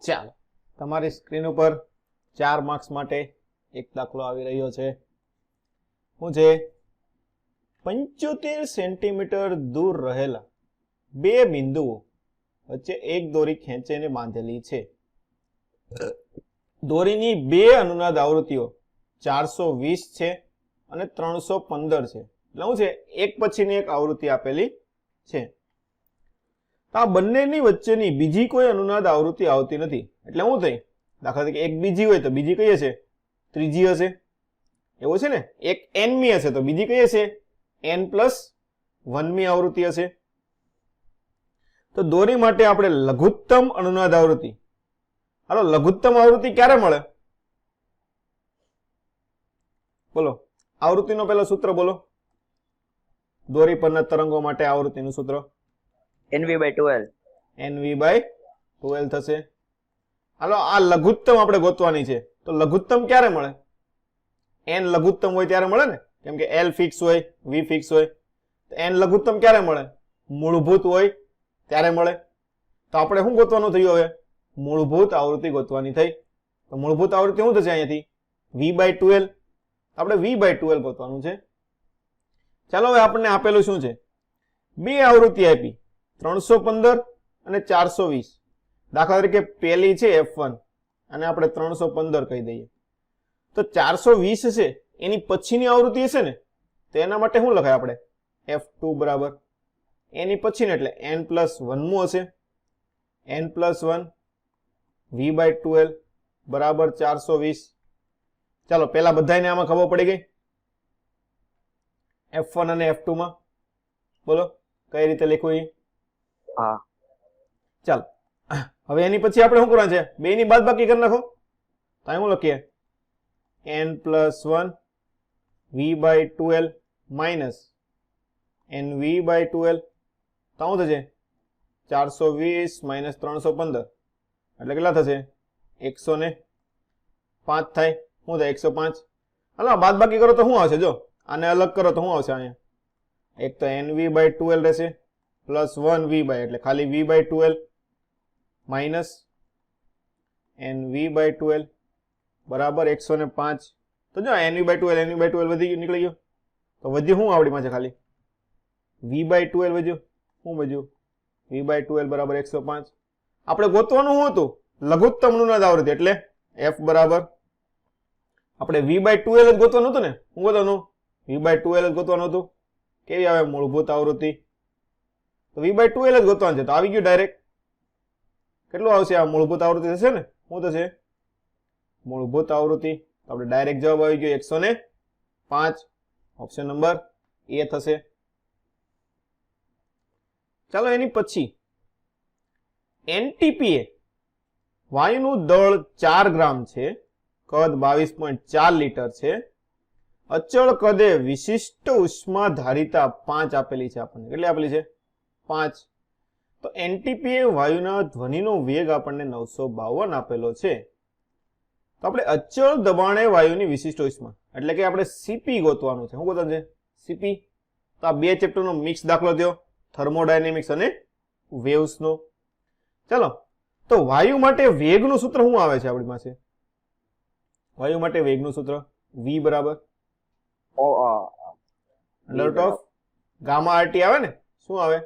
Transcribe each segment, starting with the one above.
ચાલો તમારી સ્ક્રીન ઉપર 4 માર્ક્સ માટે એક દાખલો આવી રહ્યો છે. શું છે? 75 સેન્ટીમીટર દૂર રહેલા બે બિંદુઓ વચ્ચે એક દોરી ખેંચીને બાંધેલી છે. દોરીની બે અનુનાદ આવૃત્તિઓ 420 છે અને 315 છે. એટલે શું છે? એક પછીની એક આવૃત્તિ આપેલી છે. આ બંનેની વચ્ચેની બીજી કોઈ અનુનાદ આવૃત્તિ આવતી નથી. એટલે શું થઈ? દાખલા તરીકે એક બીજી હોય તો બીજી કઈ હશે? ત્રીજી હશે. એવું છે ને? એક n મી હશે તો બીજી કઈ હશે? n+1 મી આવૃત્તિ હશે. તો દોરી માટે આપણે લઘુત્તમ અનુનાદ આવૃત્તિ, હાલો લઘુત્તમ આવૃત્તિ ક્યારે મળે? બોલો, આવૃત્તિનો પહેલો સૂત્ર બોલો. દોરી પરના તરંગો માટે આવૃત્તિનું સૂત્ર nv/12. nv/12 થશે. હાલો આ લઘુત્તમ આપણે ગોતવાની છે. તો લઘુત્તમ ક્યારે મળે? n લઘુત્તમ હોય ત્યારે મળે ને, કેમ કે l ફિક્સ હોય, v ફિક્સ હોય. તો n લઘુત્તમ ક્યારે મળે? મૂળભૂત હોય ત્યારે મળે. તો આપણે શું ગોતવાનું થયું? હવે મૂળભૂત આવૃત્તિ ગોતવાની થઈ. તો મૂળભૂત આવૃત્તિ શું થશે અહીંયાથી? v/12. આપણે v/12 ગોતવાનું છે. ચાલો હવે આપણને આપેલું શું છે? બે આવૃત્તિ આપી, 315 અને 420. દાખલા તરીકે પહેલી છે f1 અને આપણે 315 કહી દઈએ. તો 420 છે એની પછીની આવૃત્તિ હશે ને, તો એના માટે શું લખાય આપણે? f2 બરાબર એની પછીને એટલે n+1 મુ હશે. n+1 v/12 બરાબર 420. ચાલો પેલા બધાને આમાં ખબર પડી ગઈ f1 અને f2 માં. બોલો કઈ રીતે લખવું એ? હા. ચાલો હવે એની પછી આપણે શું કરવાનું છે? બે ની બાદબાકી કરી નાખો. તો અહીં શું લખીએ? n+1 v/12 minus nv/12. તો શું થશે? 420 માઇનસ 315 એટલે કેટલા થશે? 105 થાય. શું થાય? 105. હાલો બાદબાકી કરો તો શું આવશે? જો આને અલગ કરો તો શું આવશે? અહીંયા એક તો nv/12 રહેશે +1 v એટલે ખાલી v/12 માઇનસ nv/12 બરાબર 105. તો જો nv/12 વધી ગયું, નીકળી ગયું. તો વધ્યું શું આવડી માં છે? ખાલી v/12 વધ્યું. શું વધ્યું? v/12 બરાબર 105. આપણે ગોતવાનું શું હતું? લઘુત્તમ અનુનાદ આવૃત્તિ. એટલે f બરાબર આપણે v/12 જ ગોતવાનું હતું ને. શું ગોતવાનું? v/12 જ ગોતવાનું હતું. કેવી આવે? મૂળભૂત આવૃત્તિ. તો v/12 જ ગોતવાનું છે. તો આવી ગયું ડાયરેક્ટ. કેટલું આવશે? આ મૂળભૂત આવૃત્તિ થશે ને. શું થશે? મૂળભૂત આવૃત્તિ. તો આપણે ડાયરેક્ટ જવાબ આવી ગયો 105. ઓપ્શન નંબર એ થશે. ચાલો એની પછી NTPA વાયુનું દળ 4 ગ્રામ છે, કદ 22.4 લીટર છે, અચળ કદે વિશિષ્ટ ઉષ્મા ધારિતા 5 આપેલી છે. આપણને કેટલી આપેલી છે? 5. તો NTPA વાયુના ધ્વનિનો વેગ આપણને 952 આપેલો છે. તો આપણે અચળ દબાણે વાયુની વિશિષ્ટ ઉષ્મા એટલે કે આપણે CP ગોતવાનું છે. શું ગોતવાનું છે? CP. તો આ બે ચેપ્ટરનો મિક્સ દાખલો થયો, થર્મોડાયનેમિક્સ અને વેવ્સનો. ચાલો તો વાયુ માટે વેગનું સૂત્ર શું આવે છે આપણી પાસે? વાયુ માટે વેગનું સૂત્ર v બરાબર √ ગામા RT આવે ને. શું આવે?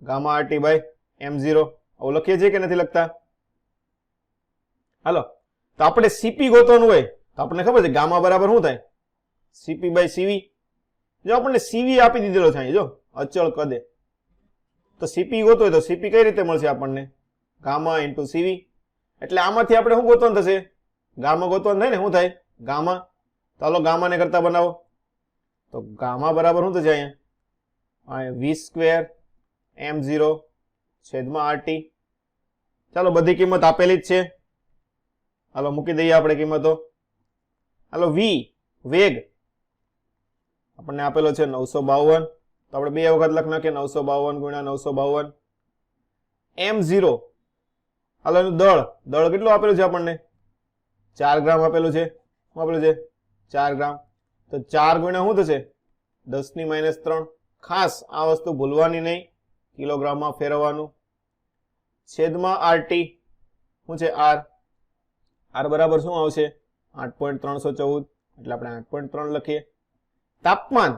Gamma RT by m0. આવું લખીએ છીએ કે નથી લખતા? હાલો તો આપણે CP ગોતવાનું હોય તો આપણને ખબર છે ગામા બરાબર શું થાય? CP/CV. જો આપણને CV આપી દીધેલો છે અહીં, જો અચળ કદે. તો CP ગોતો હોય તો CP કઈ રીતે મળશે આપણને? Gamma × CV. એટલે આમાંથી આપણે શું ગોતવાનું થશે? ગામા ગોતવાનું થાય ને. શું થાય? ગામા. ચાલો ગામાને કરતા બનાવો. તો ગામા બરાબર શું થશે? અહીંયા v² m0 છેદમાં RT. ચાલો બધી કિંમત આપેલી જ છે. હાલો મૂકી દઈએ આપણે કિંમતો. હાલો v વેગ આપણને આપેલો છે 952. તો આપણે બે વખત લખ નાખીએ 952 × 952. m0 હાલો એનું દળ કેટલું આપેલું છે આપણને? 4 ગ્રામ આપેલું છે. શું આપેલું છે? 4 ગ્રામ. તો 4 ગુણ્યા શું થશે? 10⁻³ ખાસ આ વસ્તુ ભૂલવાની નહીં, કિલોગ્રામમાં ફેરવવાનું. છેદમાં RT શું છે આર. આર બરાબર શું આવશે 8.314 એટલે આપણે 8.3 લખીએ. તાપમાન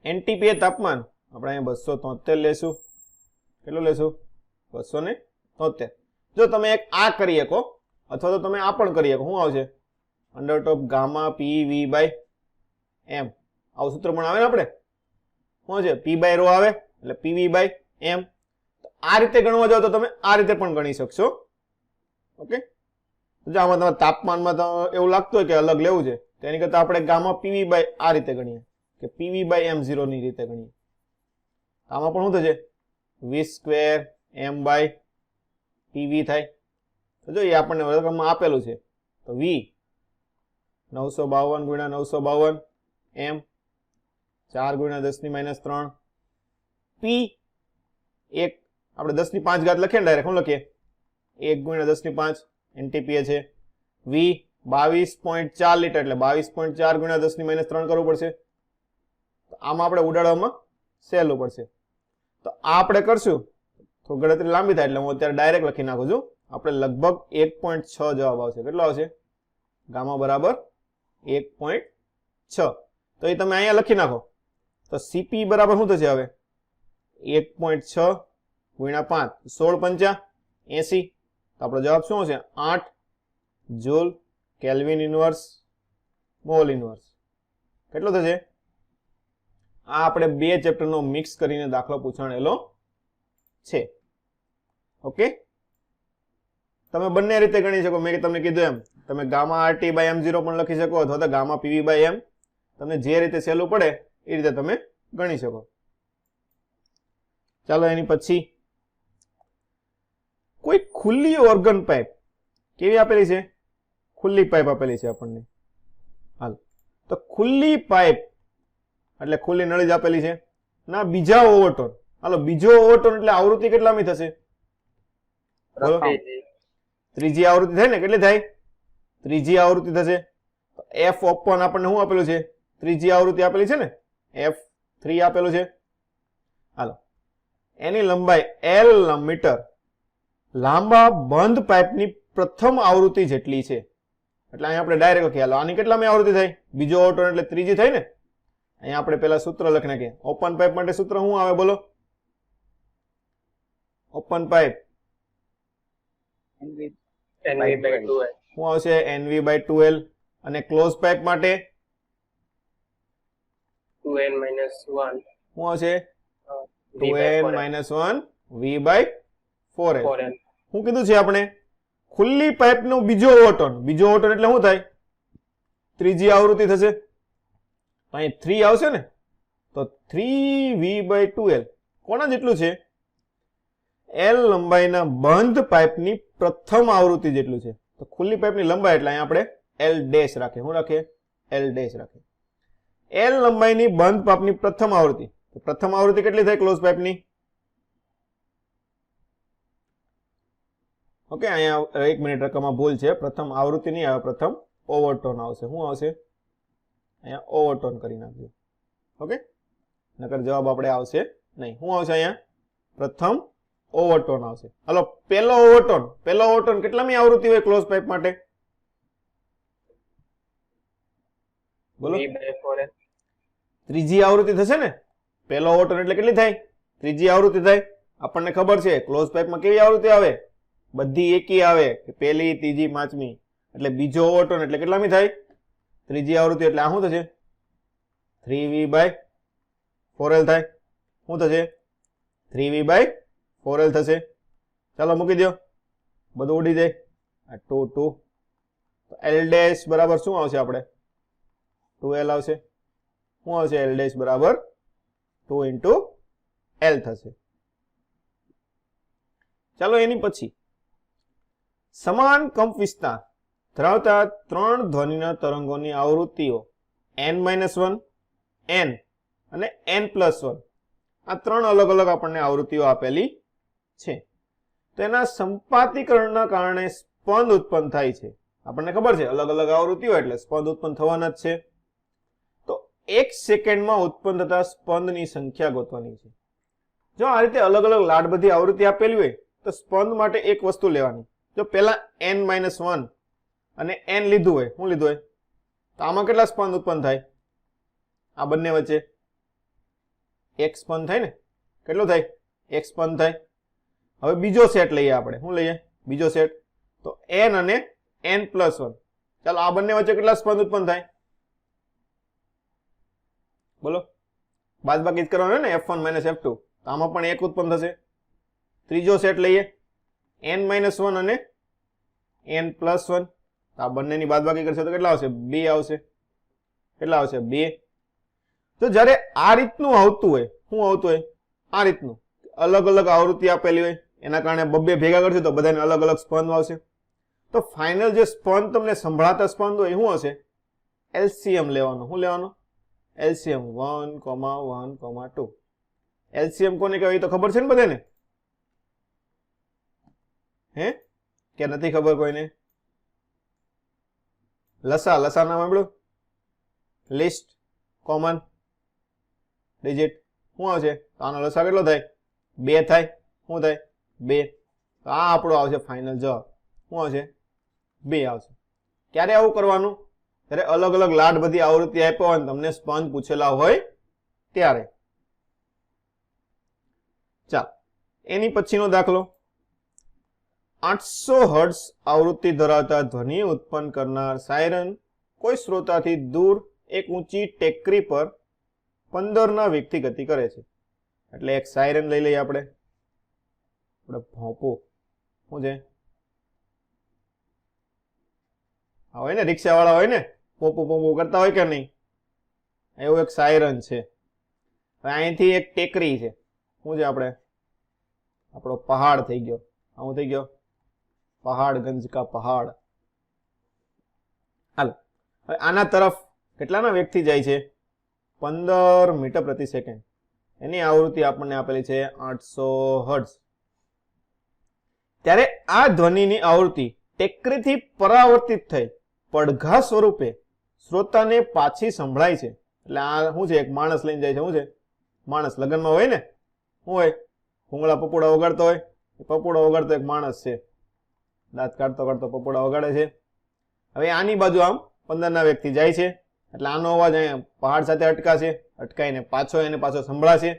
એનટીપી એ તાપમાન આપણે અહીંયા 273 લેશું. કેટલું લેશું 273. જો તમે એક આ કરી શકો અથવા તો તમે આ પણ કરી શકો. શું આવશે અંડર ટોપ ગામા પીવી બાય એમ. આવું સૂત્ર પણ આવે ને આપણે શું છે પી બાય રો આવે એટલે પીવી બાય એમ. આ રીતે ગણવા જાવ તો તમે આ રીતે પણ ગણી શકશો. ઓકે જો આમાં તમારે તાપમાનમાં તો એવું લાગતું હોય કે અલગ લેવું છે તો એની કરતા આપણે ગામા પીવી બાય આ રીતે ગણીએ કે પીવી બાય એમ 0 ની રીતે ગણીએ. આમાં પણ શું થશે વી સ્ક્વેર એમ બાય પીવી થાય. તો જો એ આપણને વર્ગમાં આપેલું છે તો વી 952 ગુણ્યા 952 એમ 4 ગુણ્યા 10⁻³ પી એક આપણે 10⁵ લખીએ ને ડાયરેક્ટ શું લખીએ 1 ગુણ્યા 10⁵ એનટીપીએ છે. વી 22.4 લીટર એટલે 22.4 ગુણ્યા 10⁻³ કરવું પડશે. તો આમાં આપણે ઉડાડવામાં સહેલું પડશે. તો આ આપણે કરશું તો ગણતરી લાંબી થાય એટલે હું અત્યારે ડાયરેક્ટ લખી નાખું છું. આપણે લગભગ 1.6 જવાબ આવશે. કેટલો આવશે ગામા બરાબર 1.6. તો એ તમે અહીંયા લખી નાખો તો સીપી બરાબર શું થશે હવે 1.6 ગુણ્યા 5 16 × 80. તો આપણો જવાબ શું હશે 8 joule kelvin inverse mall inverse. કેટલો થશે આ આપણે બે ચેપ્ટરનો મિક્સ કરીને દાખલો પૂછાણેલો છે. ઓકે તમે બંને રીતે ગણી શકો. મેં તમને કીધું એમ તમે ગામા આરટી બાય m0 પણ લખી શકો અથવા તો ગામા પીવી બાય એમ. તમને જે રીતે સહેલું પડે એ રીતે તમે ગણી શકો. ચાલો એની પછી કોઈ ખુલ્લી ઓર્ગન પાઇપ કેવી આપેલી છે ખુલ્લી પાઇપ આપેલી છે આપણને. હાલ તો ખુલ્લી પાઇપ એટલે ખુલ્લી નળી જ આપેલી છે ના બીજા ઓવરટોન. હાલો બીજો ઓવરટોન એટલે આવૃત્તિ કેટલામી થશે બોલો ત્રીજી આવૃત્તિ થાય ને કેટલી થાય ત્રીજી આવૃત્તિ થશે. એફ ઓપન આપણને શું આપેલું છે ત્રીજી આવૃત્તિ આપેલી છે ને F3 આપેલું છે. હાલો એની લંબાઈ L મીટર લાંબા બંધ પાઇપની પ્રથમ આવૃત્તિ જેટલી છે. એટલે અહીંયા આપણે ડાયરેક્ટ લખીએ. હાલો આની કેટલામી આવૃત્તિ થાય બીજો ઓવરટોન એટલે ત્રીજી થાય ને. અહીંયા આપણે પેલા સૂત્ર લખી નાખીએ. ઓપન પાઇપ માટે સૂત્ર શું આવે બોલો ઓપન પાઇપ શું આવશે NV/2L. અને ક્લોઝ પાઇપ માટે શું આવશે 2n-1 V/4L. શું કીધું છે આપણે ખુલ્લી પાઇપનો બીજો ઓવરટોન. બીજો ઓવરટોન એટલે શું થાય ત્રીજી આવૃત્તિ થશે. તો અહીં 3 આવશે ને તો 3V/2L કોના જેટલું છે L લંબાઈના બંધ પાઇપની પ્રથમ આવૃત્તિ જેટલું છે. તો ખુલ્લી પાઇપની લંબાઈ એટલે અહીંયા આપણે L ડેશ રાખીએ. શું રાખીએ L ડેશ રાખીએ. L લંબાઈની બંધ પાઇપની પ્રથમ આવૃત્તિ. તો પ્રથમ આવૃત્તિ કેટલી થાય ક્લોઝ પાઇપની ઓકે અહીંયા 1 મિનિટ રકમમાં ભૂલ છે. પ્રથમ આવૃત્તિ નહીં આવે પ્રથમ ઓવરટોન આવશે. શું આવશે અહીંયા ઓવરટોન કરી નાખજો. ઓકે નકર જવાબ આપણે આવશે નહીં. શું આવશે અહીંયા પ્રથમ ઓવરટોન આવશે. હાલો પહેલો ઓવરટોન કેટલામી આવૃત્તિ હોય ક્લોઝ પાઇપ માટે બોલો ત્રીજી આવૃત્તિ થશે ને. પહેલો ઓવરટોન એટલે કેટલી થાય ત્રીજી આવૃત્તિ થાય. આપણને ખબર છે ક્લોઝ પાઇપમાં કેવી આવૃત્તિ આવે બધી એકી આવે પહેલી ત્રીજી પાંચમી. એટલે બીજો ઓવરટોન એટલે કેટલામી થાય ત્રીજી આવૃત્તિ. એટલે આ શું થશે 3V/4L થાય. શું થશે 3V/4L થશે. ચાલો મૂકી દો બધું ઉડી જાય. આ 2 2 તો L ડેશ બરાબર શું આવશે આપણે 2L આવશે. શું આવશે L ડેશ બરાબર 2 × L થશે. ચાલો એની પછી સમાન કંપ વિસ્તાર ધરાવતા 3 ધ્વનિના તરંગોની આવૃત્તિઓ n-1 n અને n+1 આ 3 અલગ અલગ આપણને આવૃત્તિઓ આપેલી છે. તો એના સંપાતીકરણના કારણે સ્પંદ ઉત્પન્ન થાય છે. આપણને ખબર છે અલગ અલગ આવૃત્તિઓ એટલે સ્પંદ ઉત્પન્ન થવાના જ છે. તો 1 સેકન્ડમાં ઉત્પન્ન થતા સ્પંદની સંખ્યા ગોતવાની છે. જો આ રીતે અલગ અલગ લાડ બધી આવૃત્તિ આપેલી હોય તો સ્પંદ માટે એક વસ્તુ લેવાની જો પેલા n-1 અને n લીધું હોય, શું લીધું હોય, તો આમાં કેટલા સ્પંદ ઉત્પન્ન થાય? આ બંને વચ્ચે એક સ્પંદ થાય ને, કેટલું થાય? એક સ્પંદ થાય. હવે બીજો સેટ લઈએ આપણે, શું લઈએ? બીજો સેટ, તો n અને n+1. ચાલો આ બંને વચ્ચે કેટલા સ્પંદ ઉત્પન્ન થાય? બોલો, બાદબાકી જ કરવાનો ને, f1 - f2, તો આમાં પણ એક ઉત્પન્ન થશે. ત્રીજો સેટ લઈએ, n-1 અને n+1, આ બંનેની બાદબાકી કરશે તો કેટલા આવશે? 2 આવશે. કેટલા આવશે? 2. તો જ્યારે આ રીતનું આવતું હોય, શું આવતું હોય? આ રીતનું અલગ અલગ આવૃત્તિ આપેલી હોય, એના કારણે બબ્બે ભેગા કરશે તો બધાને અલગ અલગ સ્પંદ આવશે. તો ફાઇનલ જે સ્પંદ તમને સંભળાતા સ્પંદ હોય શું હશે? એલસીએમ લેવાનો. શું લેવાનો? એલસીએમ 1, 1, 2. એલસીએમ કોને કહેવાય તો ખબર છે ને બધાને? હે કે નથી ખબર કોઈને? લસા નામ સાંભળ્યું? List common digit. શું આવશે? તો આનો લસા કેટલો થાય? 2 થાય. શું થાય? 2. તો આ આપણો આવશે ફાઇનલ જવાબ. શું આવશે? 2 આવશે. ક્યારે આવું કરવાનું? ત્યારે અલગ અલગ લાડ બધી આવૃત્તિ આપ્યો હોય તમને સ્પંદ પૂછેલા હોય ત્યારે. ચાલ એની પછીનો દાખલો, 800 હર્ટ્ઝ આવૃત્તિ ધરાવતા ધ્વનિ ઉત્પન્ન કરનાર સાયરન કોઈ શ્રોતાથી દૂર એક ઊંચી ટેકરી પર 15 ના વેગથી ગતિ કરે છે. એટલે એક સાયરન લઈ લઈએ આપણે ભોંપો. શું છે? હોય ને, રિક્ષા વાળા હોય ને, પોપો પોપો કરતા હોય કે નહીં, એવું એક સાયરન છે. હવે અહીંથી એક ટેકરી છે. શું છે? આપણો પહાડ થઈ ગયો. શું થઈ ગયો? પહાડગંજ કા પહાડ. હાલો, હવે આના તરફ કેટલાના વેગથી જાય છે? 15 મીટર પ્રતિ સેકન્ડ. એની આવૃત્તિ આપણને આપેલી છે 800 હર્ટ્ઝ. ત્યારે આ ધ્વનિની આવૃત્તિ ટેકરીથી પરાવર્તિત થઈ પડઘા સ્વરૂપે શ્રોતાને પાછી સંભળાય છે. એટલે આ શું છે? એક માણસ લઈને જાય છે. શું છે? માણસ. લગ્નમાં હોય ને, શું હોય? ભૂંગળા પપોડા વગાડતો હોય, પપોડા વગાડતો એક માણસ છે, દાંત કાઢતો કાઢતો પપોડા વગાડે છે. હવે આની બાજુ આમ 15 ના વેગથી જાય છે, એટલે આનો અવાજ અહીંયા પહાડ સાથે અટકાશે, અટકાઈને એને પાછો સંભળાશે.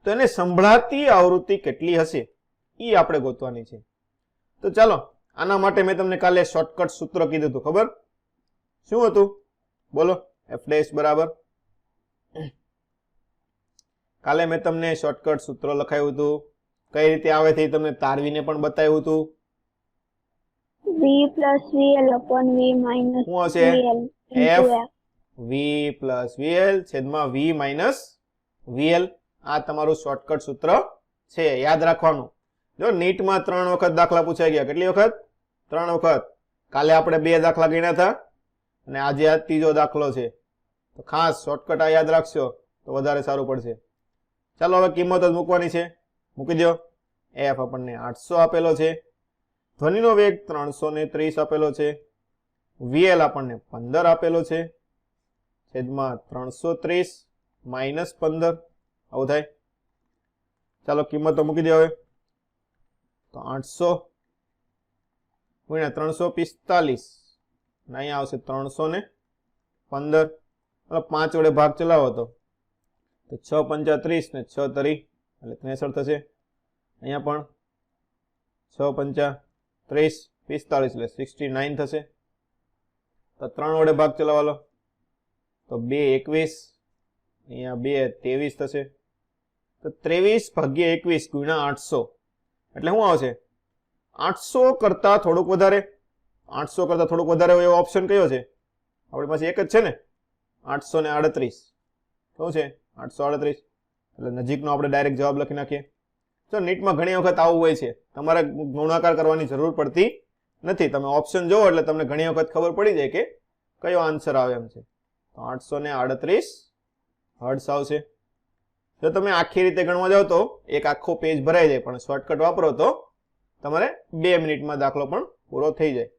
તો એને સંભળાતી આવૃત્તિ કેટલી હશે એ આપણે ગોતવાની છે. તો ચાલો, આના માટે મેં તમને કાલે શોર્ટકટ સૂત્ર કીધું હતું. ખબર શું હતું? બોલો. f' બરાબર. કાલે મેં તમને શોર્ટકટ સૂત્ર લખાયું હતું. કઈ રીતે આવે છે તમને તારવીને પણ બતાવ્યું હતું. v plus vl upon v minus શું હશે? vl f into f. v plus vl છેદમાં v minus vl. આ તમારું શોર્ટકટ સૂત્ર છે, યાદ રાખવાનું. જો નીટમાં 3 વખત દાખલા પૂછાઈ ગયા. કેટલી વખત? 3 વખત. કાલે આપણે 2 દાખલા ગણ્યા હતા અને આજે આ ત્રીજો દાખલો છે. તો ખાસ શોર્ટકટ આ યાદ રાખશો તો વધારે સારું પડશે. ચાલો હવે કિંમત જ મૂકવાની છે. મૂકી દો. f આપણને 800 આપેલો છે, ધ્વનિનો વેગ 330 આપેલો છે, vl આપણને 15 આપેલો છે, છેદમાં 330 માઇનસ 15. આવું થાય. ચાલો કિંમતો મૂકી દો. હવે તો 800 ગુણ્યા 345, અહીંયા આવશે 315. 5 વડે ભાગ ચલાવો તો 6 પંચા 30 ને 6 તરી એટલે 63 થશે. અહીંયા પણ 6 પંચા 30, 45 એટલે 69 થશે. તો 3 વડે ભાગ ચલાવવાનો તો 2 21, અહીંયા 2 23 થશે. તો 23 ભાગ્યા 21 ગુણ્યા 800 એટલે શું આવશે? 800 કરતા થોડુંક વધારે. 800 કરતા થોડુંક વધારે હોય એવો ઓપ્શન કયો છે? આપણી પાસે એક જ છે ને, 838. શું છે? 838. એટલે નજીકનો આપણે ડાયરેક્ટ જવાબ લખી નાખીએ. જો નીટમાં ઘણી વખત આવું હોય છે, તમારે ગુણાકાર કરવાની જરૂર પડતી નથી. તમે ઓપ્શન જોવો એટલે તમને ઘણી વખત ખબર પડી જાય કે કયો આન્સર આવે એમ છે. તો 838 હર્ટ્ઝ આવશે. જો તમે આખી રીતે ગણવા જાઓ તો એક આખો પેજ ભરાઈ જાય, પણ શોર્ટકટ વાપરો તો તમારે 2 મિનિટમાં દાખલો પણ પૂરો થઈ જાય.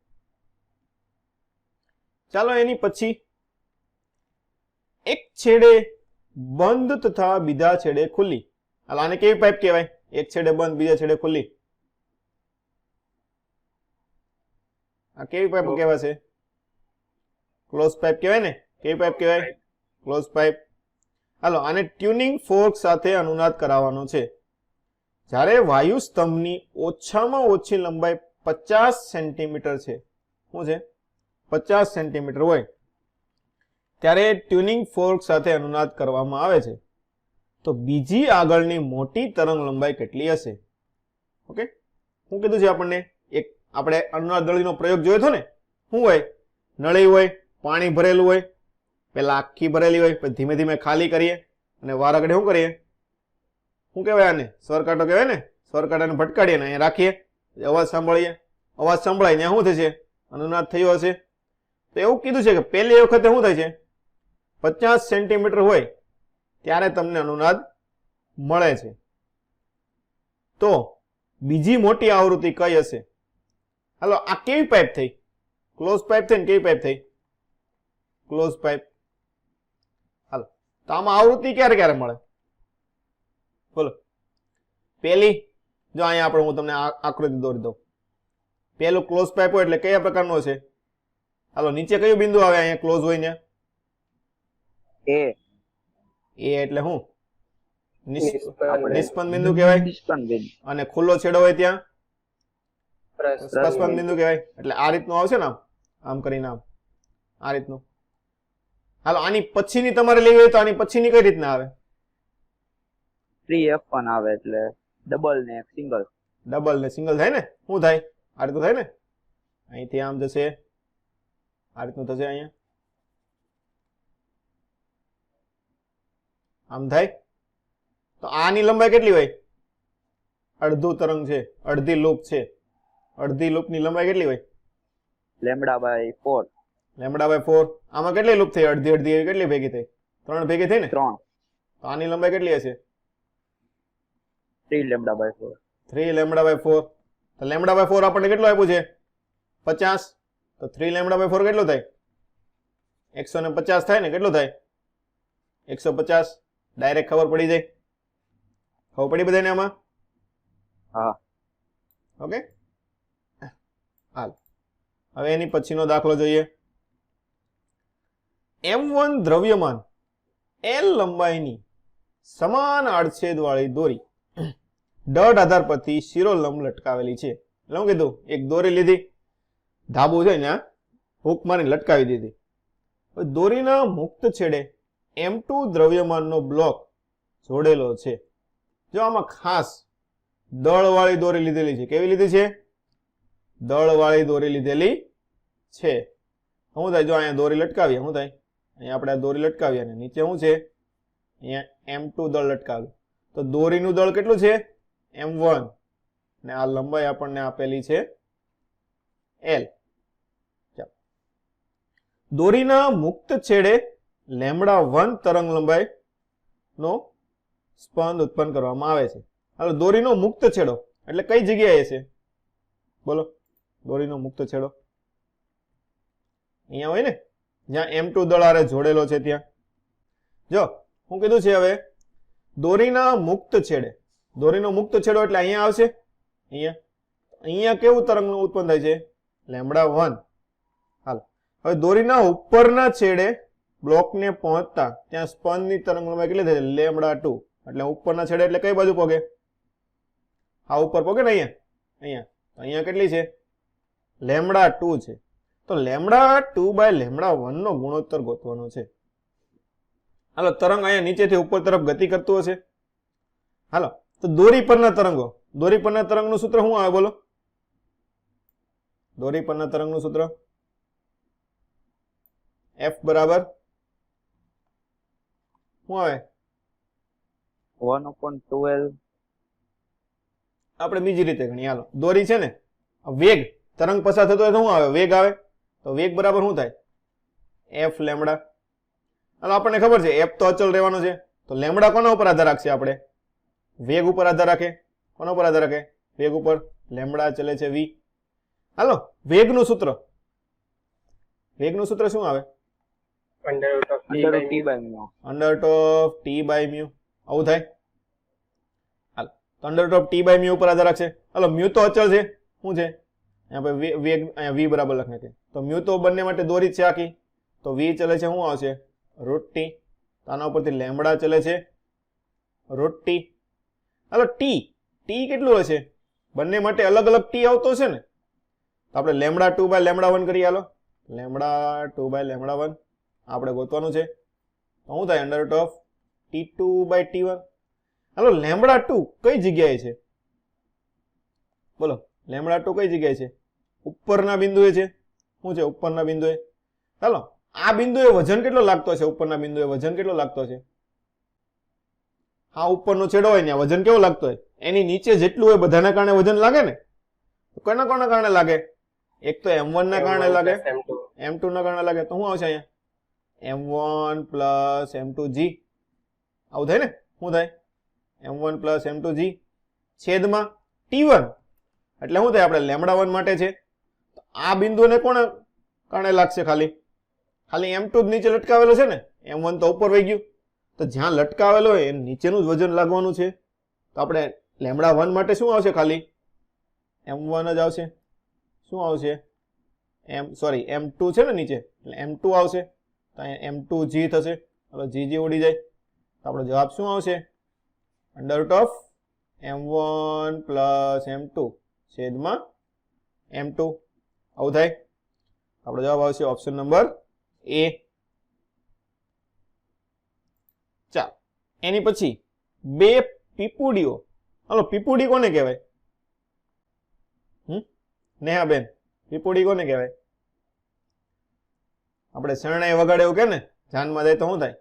ચાલો એની પછી એક છેડે બંધ તથા બીજા છેડે ખુલ્લી. આને કેવી પાઇપ કહેવાય? એક છેડે બંધ બીજા છેડે ખુલ્લી. આ કેવી પાઇપ કહેવાશે? ક્લોઝ પાઇપ કહેવાય ને? કેવી પાઇપ કહેવાય? Close pipe. હાલો આને ટ્યુનિંગ ફોર્ક સાથે અનુનાદ કરાવવાનો છે. જ્યારે વાયુ સ્તંભની ઓછામાં ઓછી લંબાઈ 50 સેન્ટીમીટર છે, શું છે 50 સેન્ટીમીટર હોય ત્યારે ટ્યુનિંગ ફોર્ક સાથે અનુનાદ કરવામાં આવે છે. તો બીજી આગળની મોટી તરંગ લંબાઈ કેટલી હશે? ઓકે, શું કીધું છે આપણને? એક આપણે અનુનાદ નળીનો પ્રયોગ જોયો હતો ને. શું હોય? નળી હોય, પાણી ભરેલું હોય, પેલા આખી ભરેલી હોય, પછી ધીમે ધીમે ખાલી કરીએ અને વાર આગળ શું કરીએ? શું કહેવાય આને? સ્વરકાંટો કહેવાય ને. સ્વરકાંટાને ભટકાડીએ ને અહીંયા રાખીએ, અવાજ સાંભળીએ. અવાજ સંભળાય ત્યાં શું થશે? અનુનાદ થયો હશે. તો એવું કીધું છે કે પહેલી વખતે શું થાય છે? 50 સેન્ટીમીટર હોય ત્યારે તમને અનુનાદ મળે છે. તો બીજી મોટી આવૃત્તિ કઈ હશે? હાલો આ કેવી પાઇપ થઈ? ક્લોઝ પાઇપ થઈ ને કેવી પાઇપ થઈ? Close pipe. હાલો તો આમાં આવૃત્તિ ક્યારે ક્યારે મળે? બોલો. પહેલી, જો અહીંયા આપણે હું તમને આકૃતિ દોરી દઉં. પહેલું ક્લોઝ પાઇપ હોય એટલે કયા પ્રકારનો છે? હાલો નીચે કયું બિંદુ આવે અહીંયા ક્લોઝ હોય ને? એ એટલે શું? નિષ્પન્ન બિંદુ કહેવાય. અને ખુલ્લો છેડો હોય ત્યાં પ્રસ્પન્ન બિંદુ કહેવાય. એટલે આ રીતનું આવશે ને, આમ કરીને આમ આ રીતનું. હાલો આની પછીની તમારે લેવી હોય તો આની પછીની કઈ રીતના આવે? 3F1 આવે એટલે ડબલ ને સિંગલ. ડબલ ને સિંગલ થાય ને? શું થાય? આ રીતનું થાય ને. અહીંથી આમ જશે, આ રીતનું થશે, અહીંયા આમ થાય. તો આની લંબાઈ કેટલી હોય? અડધું તરંગ છે, અડધી લૂપ છે. અડધી લૂપની લંબાઈ કેટલી હોય? λ/4. λ/4. આમાં કેટલી લૂપ થઈ? અડધી અડધી કેટલી ભેગી થઈ? 3 ભેગી થઈ ને? 3. તો આની લંબાઈ કેટલી હશે? 3λ/4. 3λ/4. તો λ/4 આપણને કેટલું આપ્યું છે? 50. તો 3λ/4 કેટલું થાય? 150 થાય ને? કેટલું થાય? 150. ડાયરેક્ટ ખબર પડી જાય. ખબર પડી બધાને આમાં? હા. ઓકે, હાલ હવે એની પછીનો દાખલો જોઈએ. M1 દ્રવ્યમાન L લંબાઈની સમાન આડછેદ વાળી દોરી દઢ આધાર પરથી શિરોલંબ લટકાવેલી છે. એટલે હું કીધું? એક દોરી લીધી, ધાબુ છે ને, હૂક મારીને લટકાવી દીધી. દોરીના મુક્ત છેડે M2 દ્રવ્યમાનનો બ્લોક જોડેલો છે. જો આમાં ખાસ દળવાળી દોરી લીધેલી છે. કેવી લીધી છે? દળવાળી દોરી લીધેલી છે. શું થાય? જો અહીંયા દોરી લટકાવીએ, શું થાય? અહીંયા આપણે આ દોરી લટકાવીએ અને નીચે શું છે? અહીંયા M2 દળ લટકાવ્યું. તો દોરીનું દળ કેટલું છે? M1. ને આ લંબાઈ આપણને આપેલી છે L. દોરીના મુક્ત છેડે λ1 તરંગ લંબાઈ નો સ્પંદ ઉત્પન્ન કરવામાં આવે છે. હવે દોરીનો મુક્ત છેડો એટલે કઈ જગ્યાએ છે? બોલો. દોરીનો મુક્ત છેડો અહીંયા હોય ને, જ્યાં M2 દળ આરે જોડેલો છે ત્યાં. જો હું કીધું છે હવે દોરીના મુક્ત છેડે. દોરીનો મુક્ત છેડો એટલે અહીંયા આવશે. અહીંયા કેવું તરંગ ઉત્પન્ન થાય છે? λ1. હાલ હવે દોરીના ઉપરના છેડે બ્લોકને પહોંચતા ત્યાં સ્પંદની તરંગ લંબાઈ કેટલી થાય? λ2. એટલે ઉપરના છેડે એટલે કઈ બાજુ પોગે? આ ઉપર પોગે ને અહીંયા. અહીંયા કેટલી છે? λ2 છે. તો λ2/λ1 નો ગુણોત્તર ગોતવાનો છે. હાલો તરંગ અહીંયા નીચેથી ઉપર તરફ ગતિ કરતું હશે. હાલો તો દોરી પરના તરંગો. દોરી પરના તરંગનું સૂત્ર શું આવે? બોલો. દોરી પરના તરંગનું સૂત્ર F બરાબર શું આવે? 1/12. આપણે બીજી રીતે ગણી. હાલો દોરી છે ને, વેગ તરંગ પસાર થતો હોય તો શું આવે? વેગ આવે. તો વેગ બરાબર શું થાય? F λ. હાલો આપણને ખબર છે F તો અચલ રહેવાનો છે. તો λ કોના ઉપર આધાર રાખશે? આપણે વેગ ઉપર આધાર રાખે. કોના ઉપર આધાર રાખે? વેગ ઉપર. λ ચલે છે v. હાલો વેગનું સૂત્ર. વેગનું સૂત્ર શું આવે? √T/μ. આવું થાય. હાલ તો √T/μ ઉપર આધાર રાખશે. હાલો મ્યુ તો અચળ છે. શું છે? અહીંયા પછી વેગ અહીંયા v બરાબર લખી નાખીએ તો મ્યુ તો બંને માટે દોરી જ છે આખી તો v ચલે છે શું આવશે √t તો આના ઉપરથી લેમ્બડા ચલે છે √t હાલો t કેટલું હશે બંને માટે અલગ અલગ t આવતો છે ને તો આપણે લેમ્બડા 2 બાય લેમ્બડા 1 કરીએ હાલો લેમ્બડા 2 બાય લેમ્બડા 1 આપણે ગોતવાનું છે તો શું થાય under root of t2 by t1 હાલો લેમ્બડા 2 કઈ જગ્યાએ છે બોલો લેમ્બડા 2 કઈ જગ્યાએ છે ઉપરના બિંદુએ છે શું છે ઉપરના બિંદુએ ચાલો આ બિંદુએ વજન કેટલો લાગતો છે ઉપરના બિંદુએ વજન કેટલો લાગતો છે હા ઉપરનો છેડો હોય ને વજન કેવો લાગતો હોય એની નીચે જેટલું હોય બધાના કારણે વજન લાગે ને તો કોના કારણે લાગે એક તો m1 ના કારણે લાગે m2 ના કારણે લાગે તો શું આવશે અહીંયા m1 પ્લસ m2g આવું થાય ને શું થાય m1 પ્લસ m2g છેદમાં t1 એટલે શું થાય આપણે લેમ્બડા 1 માટે છે તો આ બિંદુને કોના કારણે લાગશે ખાલી m2 જ નીચે લટકાવેલો છે ને m1 તો ઉપર વહી ગયું તો જ્યાં લટકાવેલો હોય એનું નીચેનું જ વજન લાગવાનું છે તો આપણે લેમ્બડા 1 માટે શું આવશે ખાલી m1 જ આવશે શું આવશે m2 છે ને નીચે એટલે m2 આવશે તો અહીંયા m2g થશે એટલે g ઉડી જાય તો આપણો જવાબ શું આવશે under root of m1 plus m2 છેદમાં m2 આવું થાય આપણો જવાબ આવશે ઓપ્શન નંબર એ ચાલ એની પછી બે પીપુડીઓ હાલો પીપુડી કોને કહેવાય નેહાબેન પીપુડી કોને કહેવાય આપણે શરણાઈ વગાડે એવું કે ને જાનમાં જાય તો શું થાય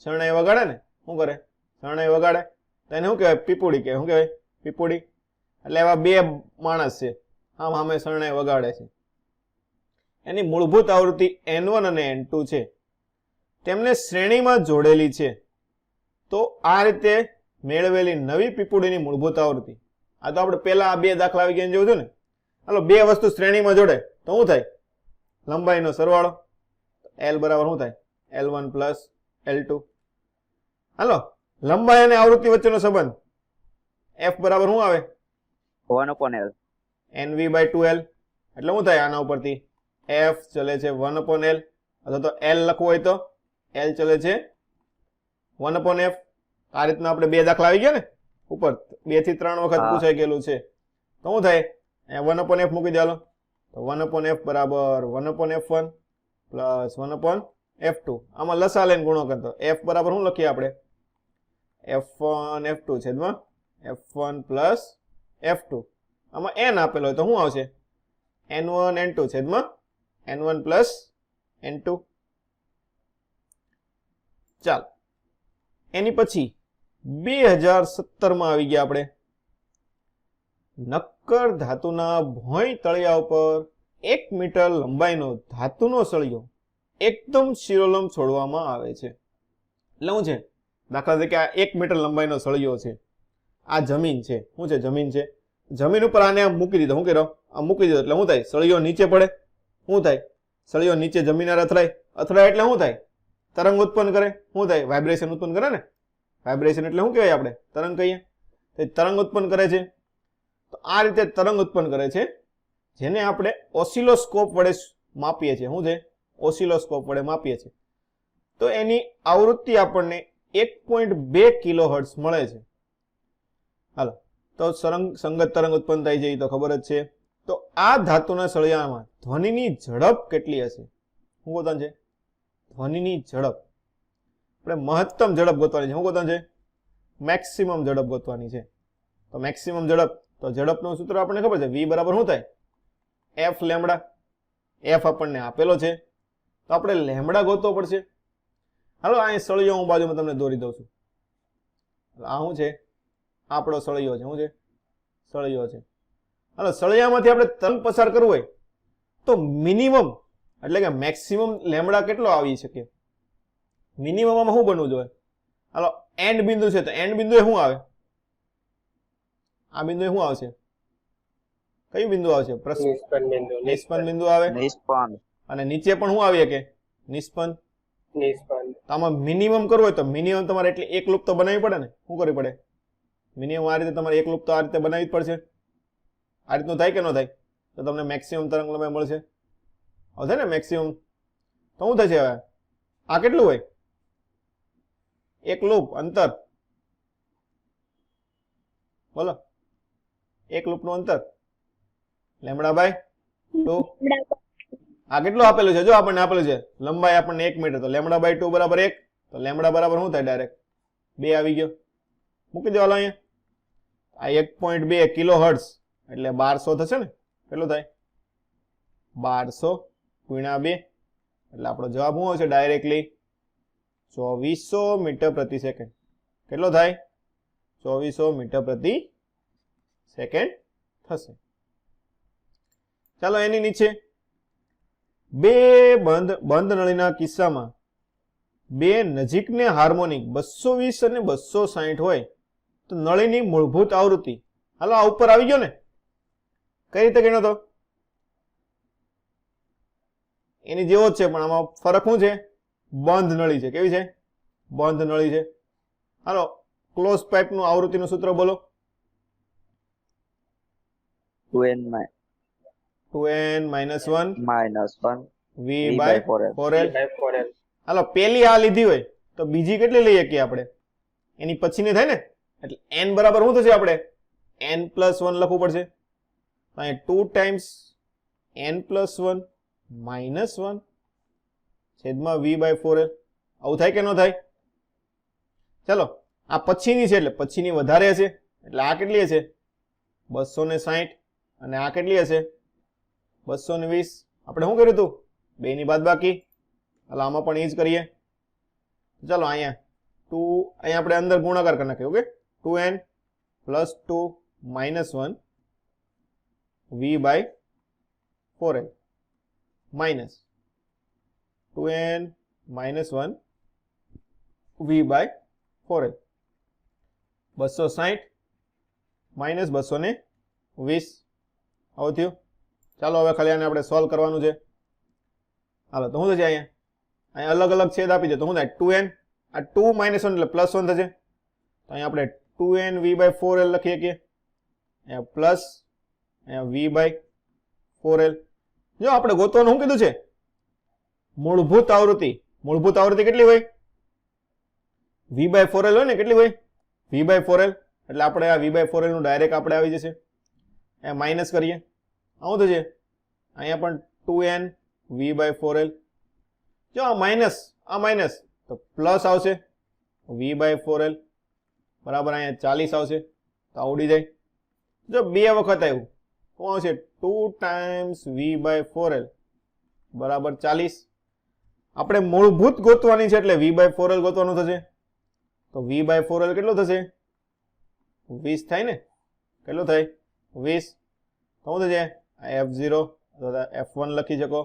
શરણાઈ વગાડે ને શું કરે શરણાઈ વગાડે તો એને શું કહેવાય પીપુડી કહેવાય શું કહેવાય પીપુડી એટલે એવા બે માણસ છે આમ સામે શરણાઈ વગાડે છે એની મૂળભૂત આવૃત્તિ n1 અને n2 છે તેમને શ્રેણીમાં જોડેલી છે તો આ રીતે મેળવેલી નવી પીપુડીની મૂળભૂત આવૃત્તિ આ તો આપણે પહેલા આ બે દાખલા આવી ગયા જોયું ને હાલો બે વસ્તુ શ્રેણીમાં જોડે તો શું થાય લંબાઈનો સરવાળો l બરાબર શું થાય l1 પ્લસ l2 હાલો લંબાઈ અને આવૃત્તિ વચ્ચેનો સંબંધ f બરાબર શું આવે 1/l nv બાય 2l એટલે શું થાય આના ઉપરથી f ચલે છે 1/l અથવા તો l લખવું હોય તો l ચલે છે 1/f આ રીતના આપણે બે દાખલા આવી ગયા ને ઉપર 2 થી 3 વખત પૂછાઈ ગયેલું છે તો શું થાય 1/f મૂકી દેલો તો 1/f બરાબર 1/f1 પ્લસ 1/f2 આમાં લસા લઈને ગુણો કરતો f બરાબર શું લખીએ આપણે f1 f2 છેદમાં f1 પ્લસ f2 આમાં n આપેલો હોય તો શું આવશે n1 n2 છેદમાં n1 પ્લસ n2 ચાલ એની પછી 2017 માં આવી ગયા આપણે નક્કર ધાતુના ભોંય તળિયા ઉપર 1 મીટર લંબાઈનો ધાતુનો સળિયો એકદમ શિરોલંબ છોડવામાં આવે છે એટલે શું છે દાખલા તરીકે આ 1 મીટર લંબાઈનો સળિયો છે આ જમીન છે શું છે જમીન છે જમીન ઉપર આને આમ મૂકી દીધો શું કર્યો આમ મૂકી દીધો એટલે શું થાય સળિયો નીચે પડે શું થાય સળિયો નીચે જમીન અથડાય એટલે શું થાય તરંગ ઉત્પન્ન કરે શું થાય વાઇબ્રેશન ઉત્પન્ન કરે ને વાઇબ્રેશન એટલે શું કહેવાય આપણે તરંગ કહીએ તો તરંગ ઉત્પન્ન કરે છે તો આ રીતે તરંગ ઉત્પન્ન કરે છે જેને આપણે ઓસિલોસ્કોપ વડે માપીએ છીએ શું છે ઓસિલોસ્કોપ વડે માપીએ છીએ તો એની આવૃત્તિ આપણને 1.2 કિલોહર્ટ્ઝ મળે છે હાલો તો સંગત તરંગ ઉત્પન્ન થાય છે એ તો ખબર જ છે તો આ ધાતુના સળિયામાં ધ્વનિની ઝડપ કેટલી હશે શું ગોતવાનું છે ધ્વનિની ઝડપ આપણે મહત્તમ ઝડપ ગોતવાની છે શું ગોતવાનું છે મેક્સિમમ ઝડપ ગોતવાની છે તો મેક્સિમમ ઝડપ તો ઝડપનું સૂત્ર આપણને ખબર છે v બરાબર શું થાય f લેમ્બડા f આપણને આપેલો છે તો આપણે લેમ્બડા ગોતવો પડશે હાલો અહીં સળિયો હું બાજુમાં તમને દોરી દઉં છું આ શું છે આપણો સળિયો છે શું છે સળિયો છે હાલો સળિયામાંથી આપણે તરંગ પસાર કરવું હોય તો મિનિમમ એટલે કે મેક્સિમમ લેમ્બડા કેટલો આવી શકે મિનિમમમાં શું બનવું જોઈએ હાલો એન્ડ બિંદુ છે તો એન્ડ બિંદુએ શું આવે આ બિંદુએ શું આવશે કયું બિંદુ આવશે નિષ્પન્ન બિંદુ આવે અને નીચે પણ શું આવી શકે નિષ્પન્ન તો આમાં મિનિમમ કરવું હોય તો મિનિમમ તમારે એટલે એક લૂપ તો બનાવવી પડે ને શું કરવી પડે મિનિમમ આ રીતે તમારે એક લૂપ તો આ રીતે બનાવવી જ પડશે આ રીતનું થાય કે ન થાય તો તો તમને મેક્સિમમ તરંગ લંબાઈ મળશે. હવે ને મેક્સિમમ તો શું થશે હવે? આ કેટલું હોય? એક લૂપ અંતર, બોલો, એક લૂપ નું અંતર લેમડા બાય 2. આ કેટલું આપેલું છે? જો આપણને આપેલું છે લંબાઈ આપણને 1 મીટર, તો લેમડા બાય 2 બરાબર 1. તો લેમડા બરાબર શું થાય? ડાયરેક્ટ 2 આવી ગયો. મૂકી દો અહીંયા. આ 1.2 કિલો હર્ટ્ઝ એટલે 1200 થશે ને? કેટલું થાય? 1200 ગુણ્યા 2 એટલે આપણો જવાબ શું આવશે? ડાયરેક્ટલી 2400 મીટર પ્રતિ સેકન્ડ. કેટલો થાય? 2400 મીટર પ્રતિ સેકન્ડ થશે. ચાલો એની નીચે બે બંધ નળીના કિસ્સામાં બે નજીકને હાર્મોનિક 220 અને 260 હોય તો નળીની મૂળભૂત આવૃત્તિ, હાલો આ ઉપર આવી ગયો ને, કઈ રીતે ગણ્યો તો? એની જેવો જ છે પણ આમાં ફરક શું છે? બંધ નળી છે. કેવી છે? બંધ નળી છે. હાલો ક્લોઝ પાઇપ નું આવૃત્તિનું સૂત્ર બોલો. 2n 1 v v by by 4l. 4l. હાલો પેલી આ લીધી હોય તો બીજી કેટલી લઈએ કે આપણે? એની પછીની થાય ને, એટલે n બરાબર શું થશે? આપણે n + 1 લખવું પડશે. તો અહીં 2 ટાઈમ્સ n + 1 - 1 છેદમાં v by 4l. આવું થાય કે ન થાય? ચલો આ પછીની છે એટલે પછીની વધારે હશે, એટલે આ કેટલી હશે? 260. અને આ કેટલી હશે? 220. આપણે શું કર્યું હતું? બે ની બાદબાકી. હાલ આમાં પણ એ જ કરીએ. ચાલો અહીંયા 2, અહીંયા આપણે અંદર ગુણાકાર કરી નાખીએ. Okay, 2n + 2 - 1 v by 4l minus 2n - 1 v by 4l. 260 - 220 આવું થયું. ચાલો હવે ખાલી આને આપણે સોલ્વ કરવાનું છે. હાલો તો શું થશે? અહીંયા અલગ અલગ છેદ આપી દે તો શું થાય? 2n, આ 2 - 1 એટલે +1 થશે. તો અહીંયા આપણે 2n v by 4l લખીએ કે અહીંયા પ્લસ અહીંયા v by 4l. જો આપણે ગોતવાનું શું કીધું છે? મૂળભૂત આવૃત્તિ. મૂળભૂત આવૃત્તિ કેટલી હોય? v by 4l હોય ને, કેટલી હોય? v by 4l. એટલે આપણે આ v by 4l નું ડાયરેક્ટ આપણે આવી જશે. અહીંયા માઇનસ કરીએ, આવું થશે. અહીંયા પણ 2n v by 4l. જો આ માઇનસ તો પ્લસ આવશે v by 4l બરાબર અહીંયા 40 આવશે. તો આવડી જાય. જો બે વખત આવ્યું શું આવશે? 2 ટાઈમ્સ v by 4l બરાબર 40. આપણે મૂળભૂત ગોતવાની છે એટલે v by 4l ગોતવાનું થશે. તો v by 4l કેટલો થશે? 20 થાય ને? કેટલો થાય? 20. તો શું થશે? f0 અથવા f1 લખી શકો.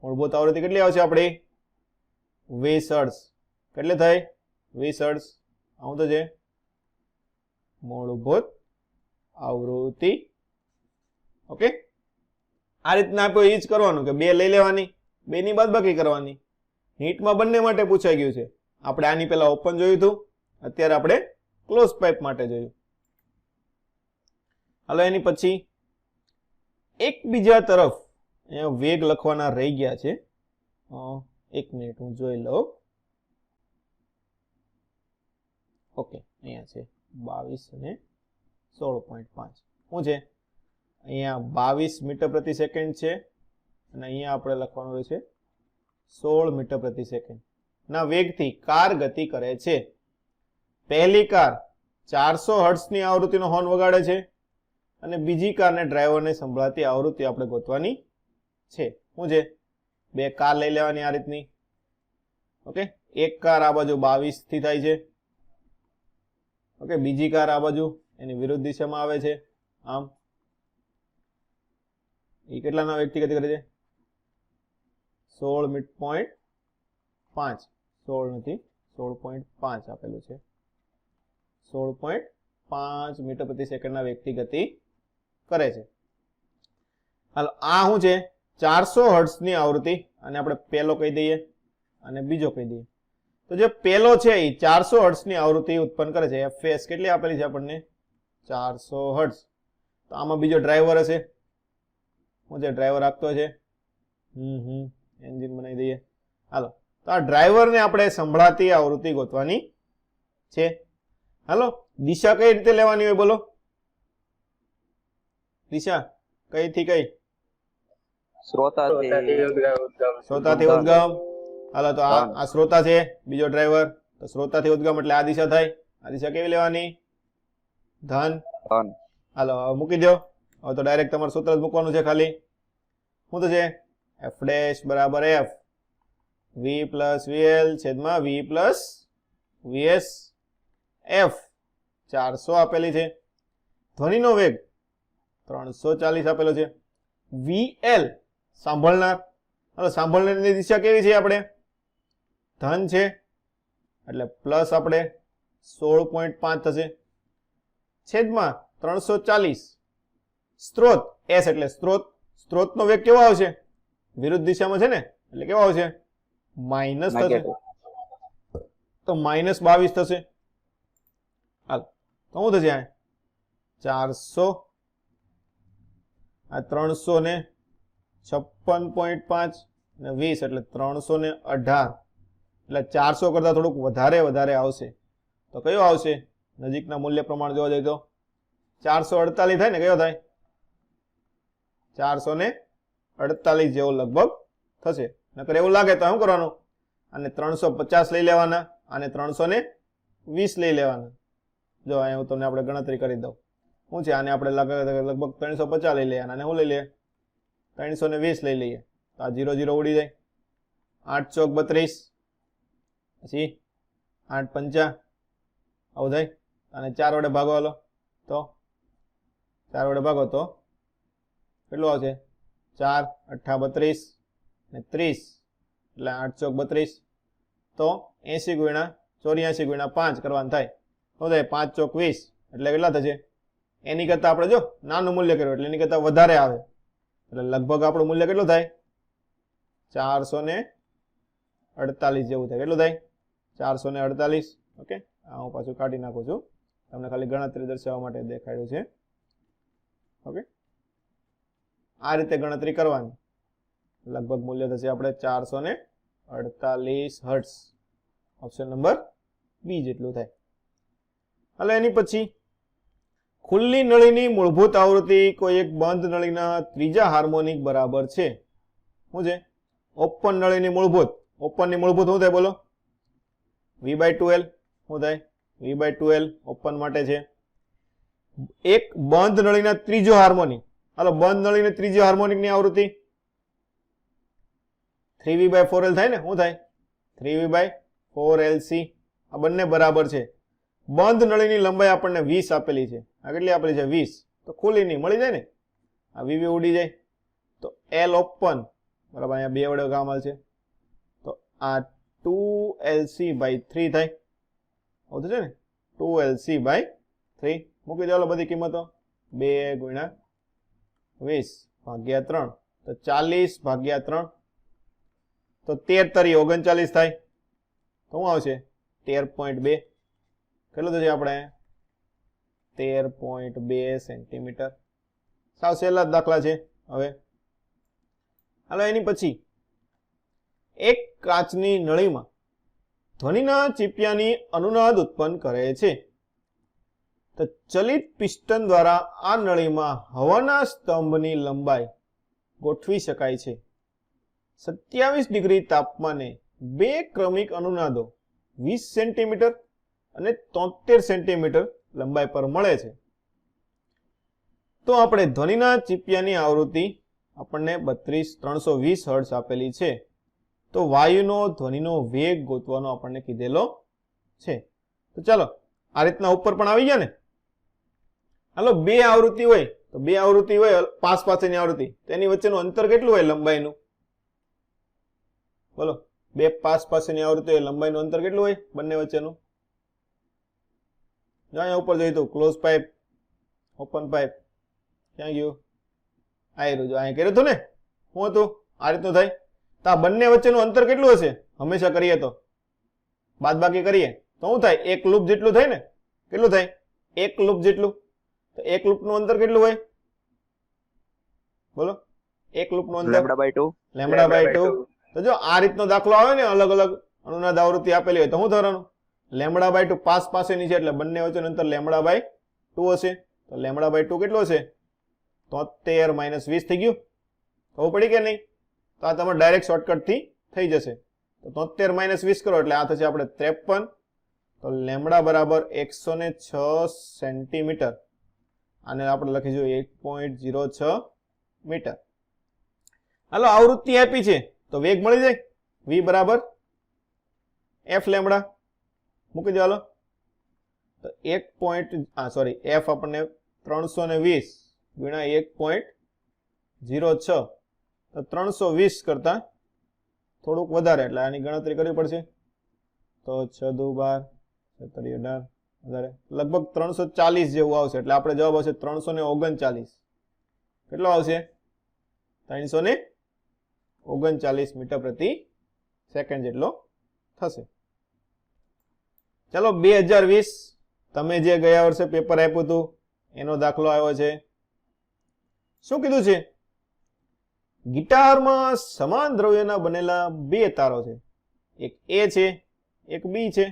મૂળભૂત આવૃત્તિ કેટલી આવશે આપણી? 20 હર્ટ્ઝ. કેટલી થાય? 20 હર્ટ્ઝ. આવું તો છે મૂળભૂત આવૃત્તિ. ઓકે, આ રીતના આપણે એ જ કરવાનું કે બે લઈ લેવાની, બે ની બાદબાકી કરવાની. નીટમાં બંને માટે પૂછાઈ ગયું છે. આપણે આની પહેલા ઓપન જોયું હતું, અત્યારે આપણે ક્લોઝ પાઇપ માટે જોયું. હાલો એની પછી એકબીજા તરફ અહીંયા વેગ લખવાના રહી ગયા છે. 1 મિનિટ હું જોઈ લઉં. ઓકે, અહીંયા છે 22 અને 16.5. શું છે? અહીંયા 22 મીટર પ્રતિ સેકન્ડ છે અને અહીંયા આપણે લખવાનું રહેશે 16 મીટર પ્રતિ સેકન્ડ ના વેગથી કાર ગતિ કરે છે. પહેલી કાર 400 હર્ટ્ઝની આવૃત્તિનો હોર્ન વગાડે છે અને બીજી કારને ડ્રાઈવરને સંભળાતી આવૃત્તિ આપણે ગોતવાની છે. શું છે? બે કાર લઈ લેવાની આ રીતની. ઓકે, એક કાર આ બાજુ 22 થી થાય છે. ઓકે, બીજી કાર આ બાજુ એની વિરુદ્ધ દિશામાં આવે છે. આમ એ કેટલાના વેગથી ગતિ કરે છે? 16.5. 16 નથી, 16.5 આપેલું છે. 16.5 મીટર પ્રતિ સેકન્ડના વેગથી ગતિ કરે છે. હાલો આ શું છે? 400 હર્ટ્ઝની આવૃત્તિ. અને આપણે પહેલો કહી દઈએ અને બીજો કહી દઈએ. તો જે પહેલો છે એ 400 હર્ટ્ઝની આવૃત્તિ ઉત્પન્ન કરે છે. fs કેટલી આપેલી છે આપણને? 400 હર્ટ્ઝ. તો આમાં બીજો ડ્રાઈવર હશે. હું જે ડ્રાઈવર આપતો છે એન્જિન બનાવી દઈએ. હાલો, તો આ ડ્રાઈવરને આપણે સંભળાતી આવૃત્તિ ગોતવાની છે. હાલો, દિશા કઈ રીતે લેવાની હોય બોલો? દિશા કઈથી કઈ? શ્રોતાથી ઉદ્ગમ. હાલો, તો આ શ્રોતા છે, બીજો ડ્રાઈવર, તો શ્રોતાથી ઉદ્ગમ એટલે આ દિશા થાય. આ દિશા કેવી લેવાની? ધન. હાલો, હવે મૂકી દો. હવે તો ડાયરેક્ટ તમારે સૂત્ર જ મૂકવાનું છે ખાલી. શું તો છે? એફ ડેશ બરાબર એફ વી પ્લસ વીએલ છેદમાં વી પ્લસ વીએસ એફ 400 આપેલી છે. ધ્વનિનો વેગ 340 આપેલો છે. વીએલ સાંભળનાર. હવે સાંભળનારની દિશા કેવી છે? આપણે ધન છે એટલે પ્લસ આપણે 16.5 થશે છેદમાં 340. સ્ત્રોત એસ એટલે સ્ત્રોત. સ્ત્રોતનો વેગ કેવો આવશે? વિરુદ્ધ દિશામાં છે ને, એટલે કેવો આવશે? માઇનસ થશે. તો -22 થશે. હાલ, તો શું થશે? 400 આ 356.5 અને 20 એટલે 318 એટલે 400 કરતા થોડુંક વધારે આવશે. તો કયો આવશે? નજીકના મૂલ્ય પ્રમાણે જોવા જઈએ તો 448 થાય ને? કયો થાય? 448 જેવો લગભગ થશે. નકર એવું લાગે તો શું કરવાનું? અને 350 લઈ લેવાના અને 320 લઈ લેવાના. જો અહીંયા હું તમને આપણે ગણતરી કરી દઉં. શું છે? આને આપણે લગભગ 350 લઈ લઈએ અને શું લઈ લઈએ? 320 લઈ લઈએ. તો આ 0 0 ઉડી જાય. 8 ચોક 32 પછી 8 પંચા આવું થાય. અને 4 વડે ભાગો. હાલો, તો 4 વડે ભાગો તો કેટલું આવશે? 4 8 32 ને 30 એટલે 8 ચોક 32. તો 80 ગુણ્યા 84 ગુણ્યા 5 કરવાનું થાય. શું થાય? 5 ચોક 20 એટલે કેટલા થશે? એની કરતા આપણે જો નાનું મૂલ્ય કર્યું એટલે એની કરતા વધારે આવે. એટલે લગભગ આપણું મૂલ્ય કેટલું થાય? 448 જેવું થાય. કેટલું થાય? 448. ઓકે, આ હું પાછું કાઢી નાખું છું, તમને ખાલી ગણતરી દર્શાવવા માટે દેખાડ્યું છે. ઓકે, આ રીતે ગણતરી કરવાની. લગભગ મૂલ્ય થશે આપણે 448 હર્ટ્ઝ. ઓપ્શન નંબર બી જેટલું થાય. હાલો, એની પછી ખુલ્લી નળીની મૂળભૂત આવૃત્તિ કોઈ એક બંધ નળીના ત્રીજા હાર્મોનિક બરાબર છે. શું છે? ઓપન નળીની મૂળભૂત. ઓપનની મૂળભૂત શું થાય બોલો? v/2l. શું થાય? v/2l ઓપન માટે છે. એક બંધ નળીના ત્રીજો હાર્મોનિક. હાલો, બંધ નળીની ત્રીજો હાર્મોનિકની આવૃત્તિ 3v/4l થાય ને? શું થાય? 3v/4lc. આ બંને બરાબર છે. બંધ નળીની લંબાઈ આપણને 20 આપેલી છે. આ કેટલી આપેલી છે? 20. તો ખુલ્લીની મળી જાય ને? આ વીવી ઉડી જાય. તો એલ ઓપન બરાબર, અહીંયા 2 વડે કામ આવશે. તો આ 2lc/3 થાય. આવું થશે ને? 2lc/3 મૂકી દો બધી કિંમતો. 2 ગુણ્યા 20 ભાગ્યા 3 તો 40 ભાગ્યા 3 તો 13 તરી 39 થાય. તો શું આવશે? 13.2. કેટલું થશે આપણે? 13.2 સેન્ટીમીટર. સાવ સહેલા જ દાખલા છે. હવે હાલો, એની પછી એક કાચની નળીમાં ધ્વનિના ચીપિયાની અનુનાદ ઉત્પન્ન કરે છે. તો ચલિત પિસ્ટન દ્વારા આ નળીમાં હવાના સ્તંભની લંબાઈ ગોઠવી શકાય છે. 27 ડિગ્રી તાપમાને 2 ક્રમિક અનુનાદો 20 સેન્ટીમીટર અને 73 સેન્ટીમીટર લંબાઈ પર મળે છે. તો આપણે ધ્વનિના ચીપિયાની આવૃત્તિ આપણને 320 હર્ટ્ઝ આપેલી છે. તો વાયુનો ધ્વનિનો વેગ ગોતવાનો આપણને કીધેલો છે. તો ચાલો, આ રીતના ઉપર પણ આવી ગયા ને? હાલો, 2 આવૃત્તિ હોય તો 2 આવૃત્તિ હોય પાસની આવૃત્તિ, તો એની વચ્ચેનું અંતર કેટલું હોય લંબાઈનું? બોલો, 2 પાસની આવૃત્તિ હોય, લંબાઈનું અંતર કેટલું હોય બંને વચ્ચેનું? જો અહીંયા ઉપર જોઈ તો ક્લોઝ પાઇપ, ઓપન પાઇપ ક્યાં ગયું? આયરું. જો અહીંયા કર્યું હતું ને? શું હતું? આ રીતનું થાય. તો આ બંને વચ્ચેનું અંતર કેટલું હશે? હંમેશા કરીએ તો બાદબાકી કરીએ તો શું થાય? 1 લૂપ જેટલું થાય ને? કેટલું થાય? 1 લૂપ જેટલું. તો 1 લૂપનું અંતર કેટલું હોય? બોલો, એક લૂપનું અંતર λ/2 λ/2. તો જો આ રીતનો દાખલો આવે ને અલગ અલગ અનુનાદ આવૃત્તિ આપેલી હોય તો શું થવાનું λ/2 પાસેની છે એટલે બંને વચ્ચેનું અંતર λ/2 હશે તો λ/2 કેટલો હશે 73 - 20 થઈ ગયું ખબર પડી કે નહીં તો આ તમારે ડાયરેક્ટ શોર્ટકટ થી થઈ જશે તો 73 - 20 કરો એટલે આ થશે આપણે 53 તો λ બરાબર 106 સેન્ટીમીટર આને આપણે લખીશું 1.06 મીટર હાલો આવૃત્તિ આપી છે તો વેગ મળી જાય v બરાબર f લેમ્બડા મૂકી દો હાલો તો 1. f આપણને 320 ગુણ્યા 1.06 તો 320 કરતા થોડુંક વધારે એટલે આની ગણતરી કરવી પડશે તો 6 દુ 12 17 18 વધારે લગભગ 340 જેવું આવશે એટલે આપણે જવાબ આવશે 339 કેટલો આવશે 339 મીટર પ્રતિ સેકન્ડ જેટલો થશે ચાલો 2020 તમે જે ગયા વર્ષે પેપર આપ્યું હતું એનો દાખલો આવ્યો છે શું કીધું છે ગિટારમાં સમાન દ્રવ્યના બનેલા બે તારો છે એક એ છે એક બી છે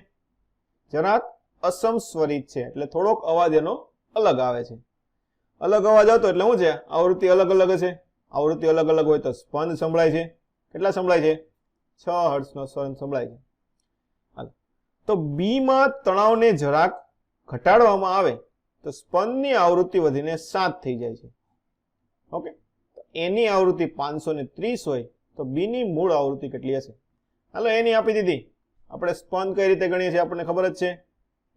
જરાક અસમસ્વરિત છે એટલે થોડોક અવાજ એનો અલગ આવે છે અલગ અવાજ આવતો એટલે શું છે આવૃત્તિ અલગ અલગ હશે આવૃત્તિ અલગ અલગ હોય તો સ્પંદ સંભળાય છે કેટલા સંભળાય છે 6 હર્ટ્ઝનો સ્પંદ સંભળાય છે તો બી માં તણાવને જરાક ઘટાડવામાં આવે તો સ્પંદની આવૃત્તિ વધીને 7 થઈ જાય છે ઓકે એની આવૃત્તિ 530 હોય તો બી ની મૂળ આવૃત્તિ કેટલી હશે હાલો એની આપી દીધી આપણે સ્પંદ કઈ રીતે ગણીએ છીએ આપણને ખબર જ છે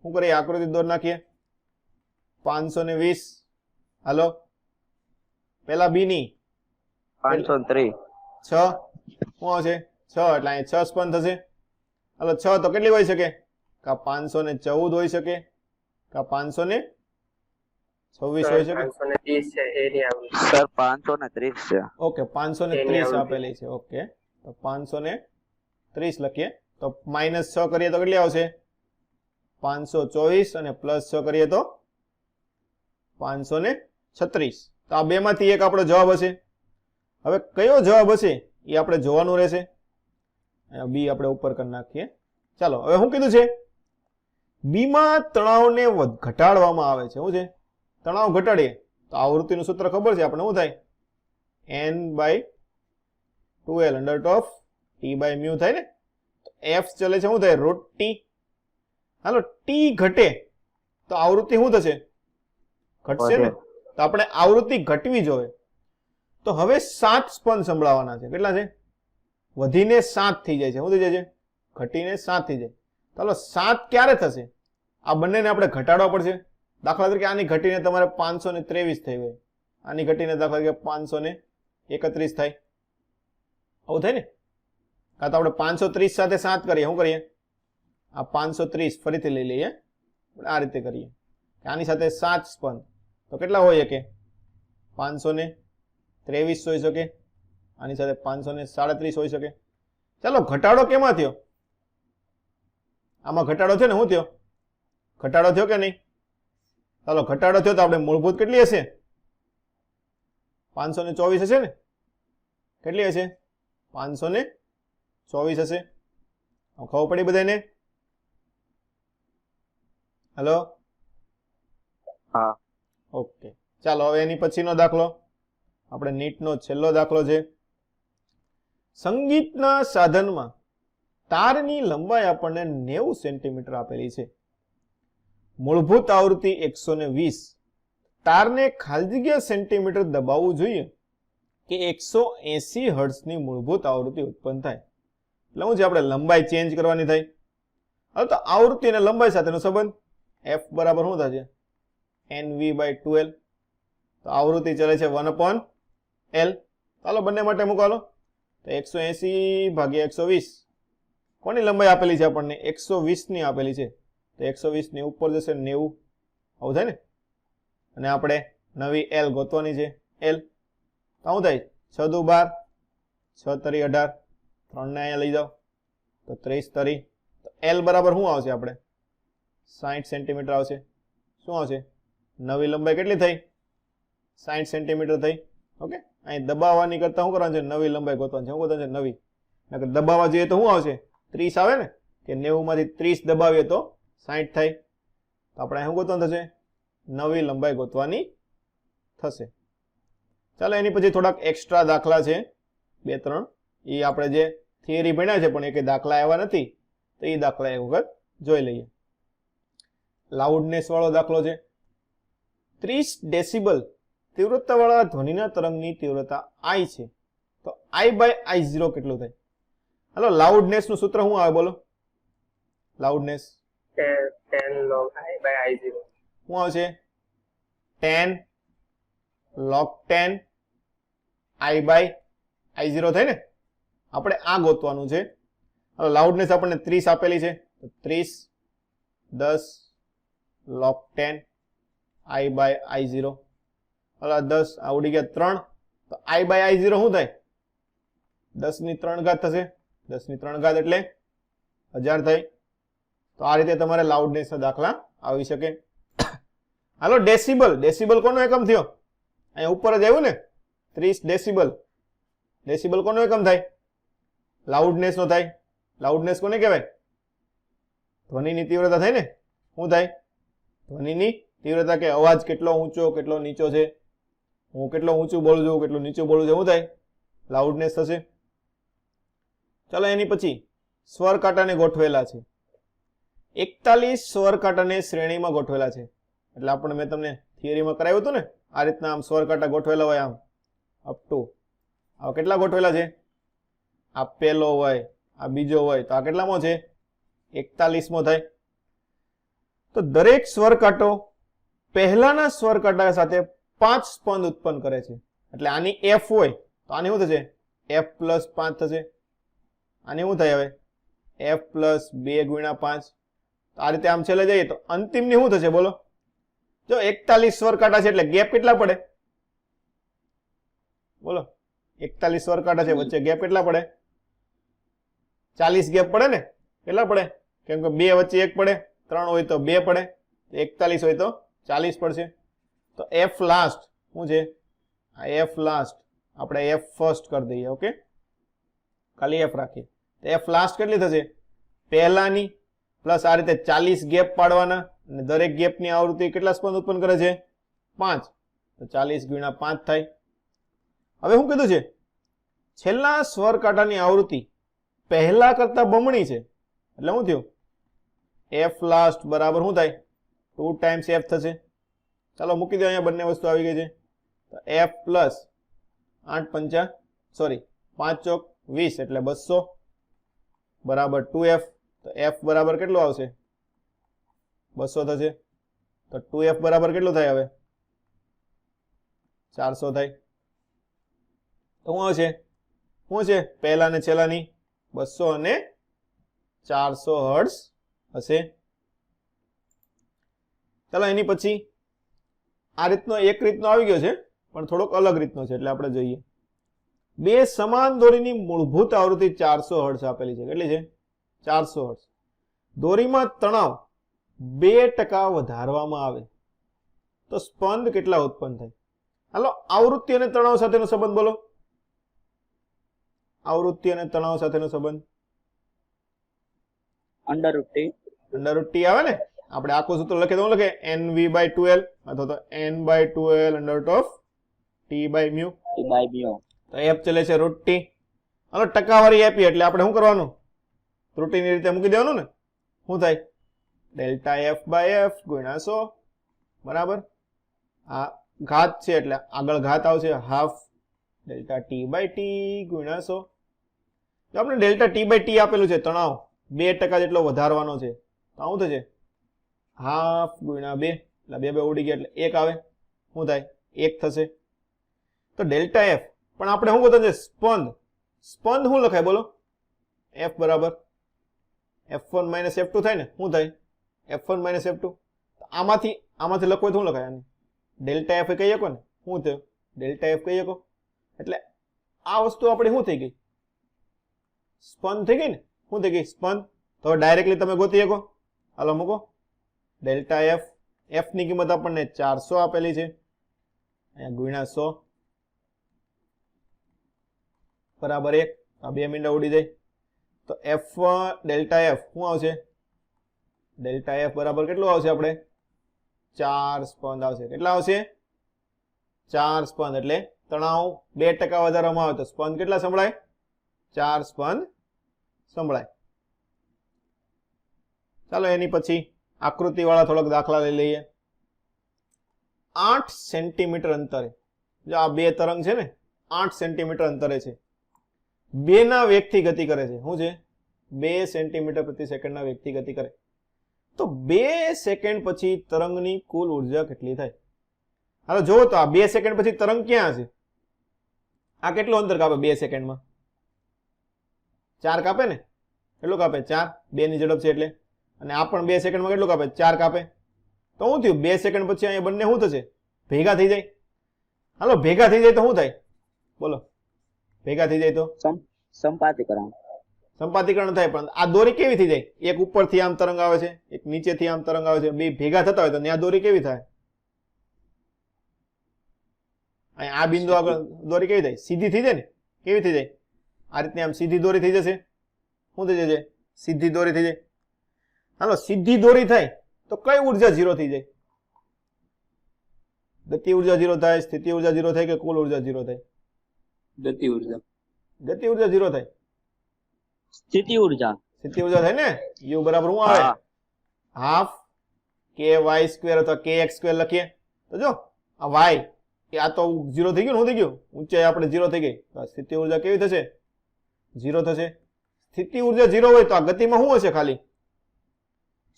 શું કરીએ આકૃતિ દોર નાખીએ 520 હાલો પેલા બી ની 503 6 શું આવશે 6 એટલે અહીં 6 સ્પંદ થશે હાલો 6 તો કેટલી હોઈ શકે કા 514 હોઈ શકે કા 526 હોઈ શકે 530 છે એની આવૃત્તિ સર 530 છે ઓકે 530 આપેલી છે ઓકે તો 530 લખીએ તો -6 કરીએ તો કેટલી આવશે 524 અને +6 કરીએ તો 536 તો આ બે માંથી એક આપણો જવાબ હશે હવે કયો જવાબ હશે એ આપણે જોવાનું રહેશે બી આપણે ઉપર કરી નાખીએ ચાલો હવે શું કીધું છે બી માં તણાવને ઘટાડવામાં આવે છે શું છે તણાવ ઘટાડીએ તો આવૃત્તિનું સૂત્ર ખબર છે આપણે શું થાય n/2l √t/μ થાય ને તો f ચલે છે શું થાય √t હાલો t ઘટે તો આવૃત્તિ શું થશે ઘટશે ને તો આપણે આવૃત્તિ ઘટવી જોઈએ તો હવે 7 સ્પંદ સંભળાવવાના છે કેટલા છે વધીને 7 થઈ જાય છે શું થઈ જાય છે ઘટીને 7 થઈ જાય ચાલો 7 ક્યારે થશે આ બંનેને આપણે ઘટાડવા પડશે દાખલા તરીકે આની ઘટીને તમારે 523 થઈ હોય આની ઘટીને દાખલા તરીકે 531 થાય આવું થાય ને કાં તો આપણે 530 સાથે 7 કરીએ શું કરીએ આ 530 ફરીથી લઈ લઈએ આ રીતે કરીએ આની સાથે 7 સ્પંદ તો કેટલા હોય કે 523 હોઈ શકે આની સાથે 537 હોઈ શકે ચાલો ઘટાડો કેમાં થયો આમાં ઘટાડો થયો ને શું થયો ઘટાડો થયો કે નહીં ચાલો ઘટાડો થયો તો આપણે મૂળભૂત કેટલી હશે 524 હશે ને કેટલી હશે 524 હશે ખબર પડી બધાને હેલો હા ઓકે ચાલો હવે એની પછીનો દાખલો આપણે નીટનો છેલ્લો દાખલો છે સંગીતના સાધનમાં તારની લંબાઈ આપણને 90 સેન્ટીમીટર આપેલી છે મૂળભૂત આવૃત્તિ 120 તારને ખાલી જગ્યા સેન્ટીમીટર દબાવવું જોઈએ કે 180 હર્ટ્ઝની મૂળભૂત આવૃત્તિ ઉત્પન્ન થાય એટલે શું છે આપણે લંબાઈ ચેન્જ કરવાની થાય હવે તો આવૃત્તિ અને લંબાઈ સાથેનો સંબંધ f બરાબર શું થશે nv/2l તો આવૃત્તિ ચલે છે 1/l ચાલો બંને માટે મૂકો હાલો તો 180/120 કોની લંબાઈ આપેલી છે આપણને 120 ની આપેલી છે તો 120 ની ઉપર જશે 90 આવું થાય ને અને આપણે નવી l ગોતવાની છે l તો શું થાય 6 દુ 12 6 તરી 18 3 ને અહીંયા લઈ જાઓ તો 30 તરી તો l બરાબર શું આવશે આપણે 60 સેન્ટીમીટર આવશે શું આવશે નવી લંબાઈ કેટલી થઈ 60 સેન્ટીમીટર થઈ ઓકે અહીં દબાવવાની કરતા શું કરવાનું છે? નવી લંબાઈ ગોતવાની છે. શું ગોતવાની છે? નવી. નકર દબાવવા જઈએ તો શું આવશે? 30 આવે ને, કે 90 માંથી 30 દબાવીએ તો 60 થાય. તો આપણે શું ગોતવાનું થશે? નવી લંબાઈ ગોતવાની થશે. ચાલો એની પછી થોડાક એક્સ્ટ્રા દાખલા છે 2-3, એ આપણે જે થિયરી ભણ્યા છે પણ એ કઈ દાખલા આવ્યા નથી, તો એ દાખલા એક વખત જોઈ લઈએ. લાઉડનેસ વાળો દાખલો છે. 30 ડેસિબલ તીવ્રતા વાળા ધ્વનિના તરંગની તીવ્રતા I છે, તો I/I0 કેટલું થાય? હાલો, લાઉડનેસ નું સૂત્ર શું આવે બોલો? લાઉડનેસ 10 log I by I0. શું આવશે? 10 log 10 I/I0 થાય ને. આપણે આ ગોતવાનું છે. હવે લાઉડનેસ આપણને 30 આપેલી છે, તો 30 10 log 10 I/I0. હવે 10 આ ઉડી ગયા 3, તો I/I0 શું થાય? 10 ની 3 ઘાત થશે. 10 ની 3 ઘાત એટલે 1000 થાય. તો આ રીતે તમારે લાઉડનેસ ના દાખલા આવી શકે. હાલો, ડેસિબલ. ડેસિબલ કોનો એકમ થયો? અહીંયા ઉપર જ આવ્યું ને, 30 ડેસિબલ. ડેસિબલ કોનો એકમ થાય? લાઉડનેસ નો થાય. લાઉડનેસ કોને કહેવાય? ધ્વનિની તીવ્રતા થાય ને. શું થાય? ધ્વનિની તીવ્રતા, કે અવાજ કેટલો ઊંચો કેટલો નીચો છે, હું કેટલો ઊંચું બોલું છું કેટલું નીચું બોલું છું, શું થાય? લાઉડનેસ થશે. ચાલો એની પછી સ્વર કાંટાને ગોઠવેલા છે. 41 સ્વર કાંટાને શ્રેણીમાં ગોઠવેલા છે. એટલે આપણે મેં તમને થિયરીમાં કરાવ્યું હતું ને, આ રીતના આમ સ્વર કાંટા ગોઠવેલા હોય, આમ અપ ટુ. આ કેટલા ગોઠવેલા છે? આ પહેલો હોય, આ બીજો હોય, તો આ કેટલામો છે? 41મો થાય. તો દરેક સ્વર કાંટો પહેલાના સ્વર કાંટા સાથે 5 સ્પંદ ઉત્પન્ન કરે છે. એટલે આની F હોય તો આની શું થશે? F+5 થશે. આની શું થાય હવે? F+2 × 5. આ રીતે આમ છેલ્લે જઈએ તો અંતિમની શું થશે બોલો? જો 41 સ્વર કાંટા છે એટલે ગેપ કેટલા પડે બોલો? 41 સ્વર કાંટા છે, વચ્ચે ગેપ કેટલા પડે? 40 ગેપ પડે ને. કેટલા પડે? કેમ કે 2 વચ્ચે 1 પડે, 3 હોય તો 2 પડે, 41 હોય તો 40 પડશે. તો F લાસ્ટ શું છે? આ F લાસ્ટ આપણે F ફર્સ્ટ કરી દઈએ. ઓકે, ખાલી F રાખીએ. તો F લાસ્ટ કેટલી થશે? પહેલાની પ્લસ આ રીતે 40 ગેપ પાડવાના, અને દરેક ગેપની આવૃત્તિ કેટલા સ્પંદ ઉત્પન્ન કરે છે? 5. તો 40 × 5 થાય. હવે શું કીધું છે? છેલ્લા સ્વર કાંટાની આવૃત્તિ પહેલા કરતા બમણી છે. એટલે શું થયું? F લાસ્ટ બરાબર શું થાય? 2 ટાઈમ્સ F થશે. ચાલો મૂકી દો, અહીંયા બંને વસ્તુ આવી ગઈ છે. તો F પ્લસ 5 ચોક 20 એટલે 200 બરાબર 2F. તો F બરાબર કેટલું આવશે? 200 થશે. તો 2F બરાબર કેટલું થાય હવે? 400 થાય. તો શું આવશે? શું છે? પહેલા ને છેલ્લાની 200 અને 400 હર્ટ્ઝ હશે. ચાલો એની પછી આ રીતનો એક રીતનો આવી ગયો છે, પણ થોડોક અલગ રીતનો છે, એટલે આપણે જોઈએ. બે સમાન દોરીની મૂળભૂત આવૃત્તિ 400 હર્ટ્ઝ આપેલી છે. કેટલી છે? 400 હર્ટ્ઝ. દોરીમાં તણાવ 2% વધારવામાં આવે તો સ્પંદ કેટલા ઉત્પન્ન થાય? હાલો, આવૃત્તિ અને તણાવ સાથેનો સંબંધ બોલો. આવૃત્તિ અને તણાવ સાથેનો સંબંધ √T આવે ને. આપણે આખું સૂત્ર લખીએ તો લખે NV/2L અથવા તો N/2L √T/μ. તો F ચલે છે √T. હાલો, ટકાવારી આપી એટલે આપણે શું કરવાનું? ત્રુટીની રીતે મૂકી દેવાનું ને. શું થાય? ΔF/F × 100 બરાબર. આ ઘાત છે એટલે આગળ ઘાત આવશે હાફ ΔT/T × 100. જો આપણે ΔT/T આપેલું છે, તણાવ 2% જેટલો વધારવાનો છે, તો શું થશે? હાફ × 2 એટલે 2 ઉડી ગયા એટલે 1 આવે. શું થાય? 1 થશે. તો ΔF પણ આપણે શું ગોતવાનું છે? સ્પંદ. સ્પંદ શું લખાય બોલો? F બરાબર F1 - F2 થાય ને. શું થાય? F1 - F2. આમાંથી લખવું હોય તો શું લખાય? ΔF કહી શકો ને. શું થયું? ΔF કહી શકો. એટલે આ વસ્તુ આપણી શું થઈ ગઈ? સ્પંદ થઈ ગઈ ને. શું થઈ ગઈ? સ્પંદ. તો ડાયરેક્ટલી તમે ગોતી શકો. હાલો મૂકો. ΔF, F ની કિંમત આપણને 400 આપેલી છે, અહીંયા × 100. બરાબર 1. આ બે મીંડા ઉડી જાય તો f ડેલ્ટા f શું આવશે? ડેલ્ટા f બરાબર કેટલું આવશે આપણે? 4 સ્પંદ આવશે. કેટલા આવશે? 4 સ્પંદ. એટલે તણાવ 2% વધારવામાં આવે તો સ્પંદ કેટલા સંભળાય? 4 સ્પંદ સંભળાય. ચાલો એની પછી આકૃતિ વાળા થોડોક દાખલા લઈ લઈએ. 8 સેન્ટીમીટર અંતરે, જો આ બે તરંગ છે ને 8 સેન્ટીમીટર અંતરે છે, બેના વેગથી ગતિ કરે છે. શું છે? 2 સેન્ટીમીટર પ્રતિ સેકન્ડના વેગથી ગતિ કરે. તો 2 સેકન્ડ પછી તરંગની કુલ ઉર્જા કેટલી થાય? હાલો જોવો તો આ 2 સેકન્ડ પછી તરંગ ક્યાં હશે? આ કેટલું અંતર કાપે 2 સેકન્ડમાં? 4 કાપે ને? કેટલું કાપે? 4. 2 ની ઝડપ છે એટલે. અને આ પણ 2 સેકન્ડમાં કેટલું કાપે? 4 કાપે. તો શું થયું? 2 સેકન્ડ પછી અહીંયા બંને શું થશે? ભેગા થઈ જાય. હાલો ભેગા થઈ જાય તો શું થાય? બોલો. ભેગા થઈ જાય તો સંપાતીકરણ. સંપાતીકરણ થાય. પણ આ દોરી કેવી થઈ જાય? એક ઉપરથી આમ તરંગ આવે છે, એક નીચેથી આમ તરંગ આવે છે, બે ભેગા થતા હોય તો ત્યાં દોરી કેવી થાય? આ બિંદુ આગળ દોરી કેવી થાય? સીધી થઈ જાય ને? કેવી થઈ જાય? આ રીતની આમ સીધી દોરી થઈ જશે. શું થઈ જશે? સીધી દોરી થઈ જાય. હાલો સીધી દોરી થાય તો કઈ ઉર્જા 0 થઈ જાય? ગતિ ઉર્જા 0 થાય, સ્થિતિ ઉર્જા 0 થાય કે કુલ ઉર્જા 0 થાય? ગતિ ઉર્જા. ગતિ ઉર્જા 0 થાય. સ્થિતિ ઉર્જા. સ્થિતિ ઉર્જા થાય ને? u બરાબર શું આવે? હાફ ky સ્ક્વેર અથવા kx સ્ક્વેર લખીએ તો જો આ y આ તો 0 થઈ ગયું ને? શું થઈ ગયું? ઊંચાઈ આપણે 0 થઈ ગઈ તો સ્થિતિ ઉર્જા કેવી થશે? 0 થશે. સ્થિતિ ઉર્જા 0 હોય તો આ ગતિમાં શું હશે? ખાલી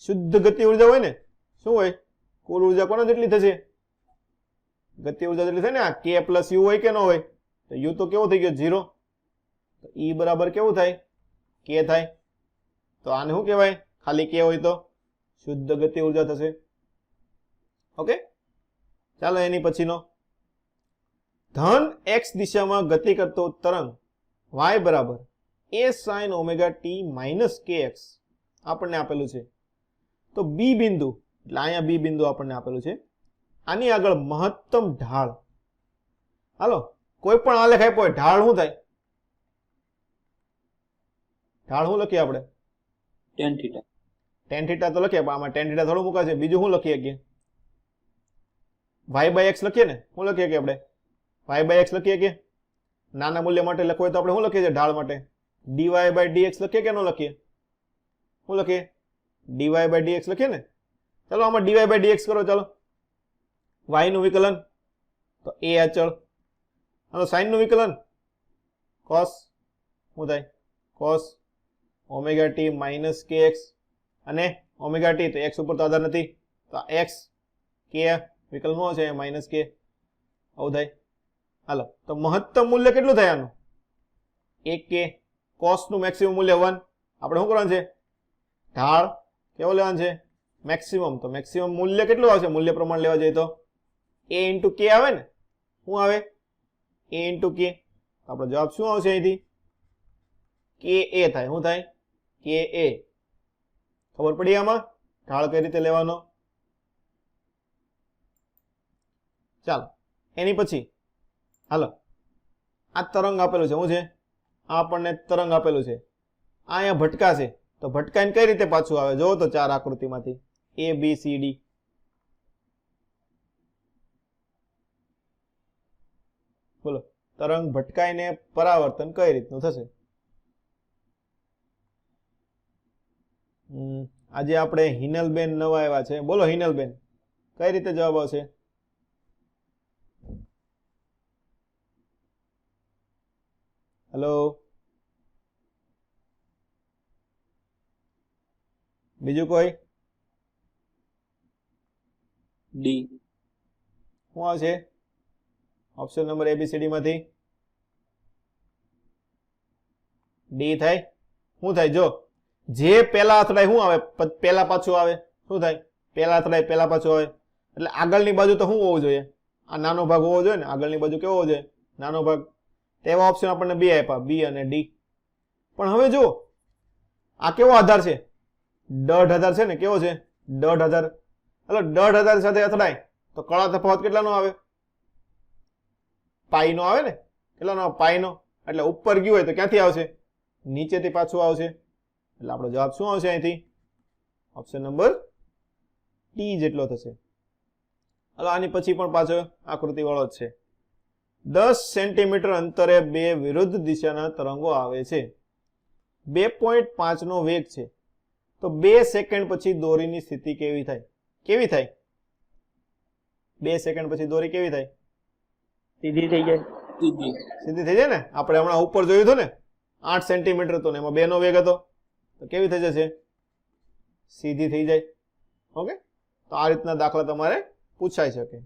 શુદ્ધ ગતિ ઉર્જા હોય ને? શું હોય? કુલ ઉર્જા કોના જેટલી થશે? ગતિ ઉર્જા જેટલી થાય ને. આ k પ્લસ u હોય કે ન હોય? તો u તો કેવો થઈ ગયો? 0. તો e બરાબર કેવું થાય? k થાય. તો આને શું કહેવાય? ખાલી k હોય તો શુદ્ધ ગતિ ઉર્જા થશે. ઓકે, ચાલો એની પછીનો ધન x દિશામાં ગતિ કરતો તરંગ y બરાબર a sin omega t minus kx આપણને આપેલું છે. તો b બિંદુ, એટલે અહીંયા b બિંદુ આપણને આપેલું છે. આની આગળ મહત્તમ ઢાળ. હાલો કોઈ પણ આલેખ આપ્યો હોય, ઢાળ શું થાય? ઢાળ શું લખીએ આપણે? tan theta. tan theta તો લખીએ, પણ આમાં tan theta થોડું મુકાશે. બીજું શું લખીએ કે y by x લખીએ ને? શું લખીએ કે આપણે? y by x લખીએ કે નાના મૂલ્ય માટે લખવું હોય તો આપણે શું લખીએ છીએ ઢાળ માટે? dy by dx લખીએ કે ન લખીએ? શું લખીએ? dy by dx લખીએ ને? ચાલો આમાં dy by dx કરો. ચાલો y નું વિકલન તો a અચળ. હાલો sin નું વિકલન cos શું થાય? cos omega t minus kx અને omega t તો x ઉપર તો આધાર નથી તો x k વિકલન શું છે? minus k. આવું થાય. હાલો તો મહત્તમ મૂલ્ય કેટલું થાય આનું? 1k. cos નું મેક્સિમમ મૂલ્ય 1. આપણે શું કરવાનું છે? ઢાળ કેવો લેવાનું છે? મેક્સિમમ. તો મેક્સિમમ મૂલ્ય કેટલું આવશે? મૂલ્ય પ્રમાણ લેવા જઈએ તો a into k આવે ને? શું આવે? a into k. આપણો જવાબ શું આવશે અહીંથી? ka થાય. શું થાય? ka. ખબર પડી આમાં ઢાળ કઈ રીતે લેવાનો? ચાલો એની પછી હાલો આ તરંગ આપેલું છે. શું છે? આ આપણને તરંગ આપેલું છે. આ અહીંયા ભટકાશે તો ભટકાઈને કઈ રીતે પાછું આવે? જોવો તો 4 આકૃતિમાંથી a b c d. બોલો તરંગ ભટકાઈને પરાવર્તન કઈ રીતનું થશે? આજે આપણે હિનલબેન નવા આવ્યા છે. બોલો હિનલબેન કઈ રીતે જવાબ આવશે? હેલો, બીજું કોઈ? D. શું આવશે ઓપ્શન નંબર ABCD માંથી? ડી થાય. શું થાય? જો જે પહેલા અથડાય શું આવે? પહેલા પાછું આવે. શું થાય? પહેલા અથડાય પહેલા પાછું આવે. એટલે આગળની બાજુ તો શું હોવું જોઈએ? આ નાનો ભાગ હોવો જોઈએ ને? આગળની બાજુ કેવો હોવો જોઈએ? નાનો ભાગ. તેવા ઓપ્શન આપણને બે આપ્યા, બી અને ડી. પણ હવે જો આ કેવો આધાર છે? દઢ આધાર છે ને? કેવો છે? દઢ આધાર. એટલે દઢ આધાર સાથે અથડાય તો કળા તફાવત કેટલાનો આવે? પાઈ નો આવે ને? કેટલાનો? પાઈ નો. એટલે ઉપર ગયું હોય તો ક્યાંથી આવશે? નીચેથી પાછું આવશે. એટલે આપણો જવાબ શું આવશે અહીંથી? ઓપ્શન નંબર ટી જેટલો થશે. હવે આની પછી પણ પાછો આકૃતિ વાળો જ છે. 10 સેન્ટીમીટર અંતરે બે વિરુદ્ધ દિશાના તરંગો આવે છે. 2.5 નો વેગ છે. તો 2 સેકન્ડ પછી દોરીની સ્થિતિ કેવી થાય? કેવી થાય? 2 સેકન્ડ પછી દોરી કેવી થાય? સીધી થઈ જાય. સીધી. સીધી થઈ જાય ને. આપણે હમણાં ઉપર જોયું હતું ને 8 સેન્ટીમીટર હતો ને એમાં 2 નો વેગ હતો, તો કેવી થઈ જશે? સીધી થઈ જાય. ઓકે, તો આ રીતના દાખલા તમારે પૂછાઈ શકે.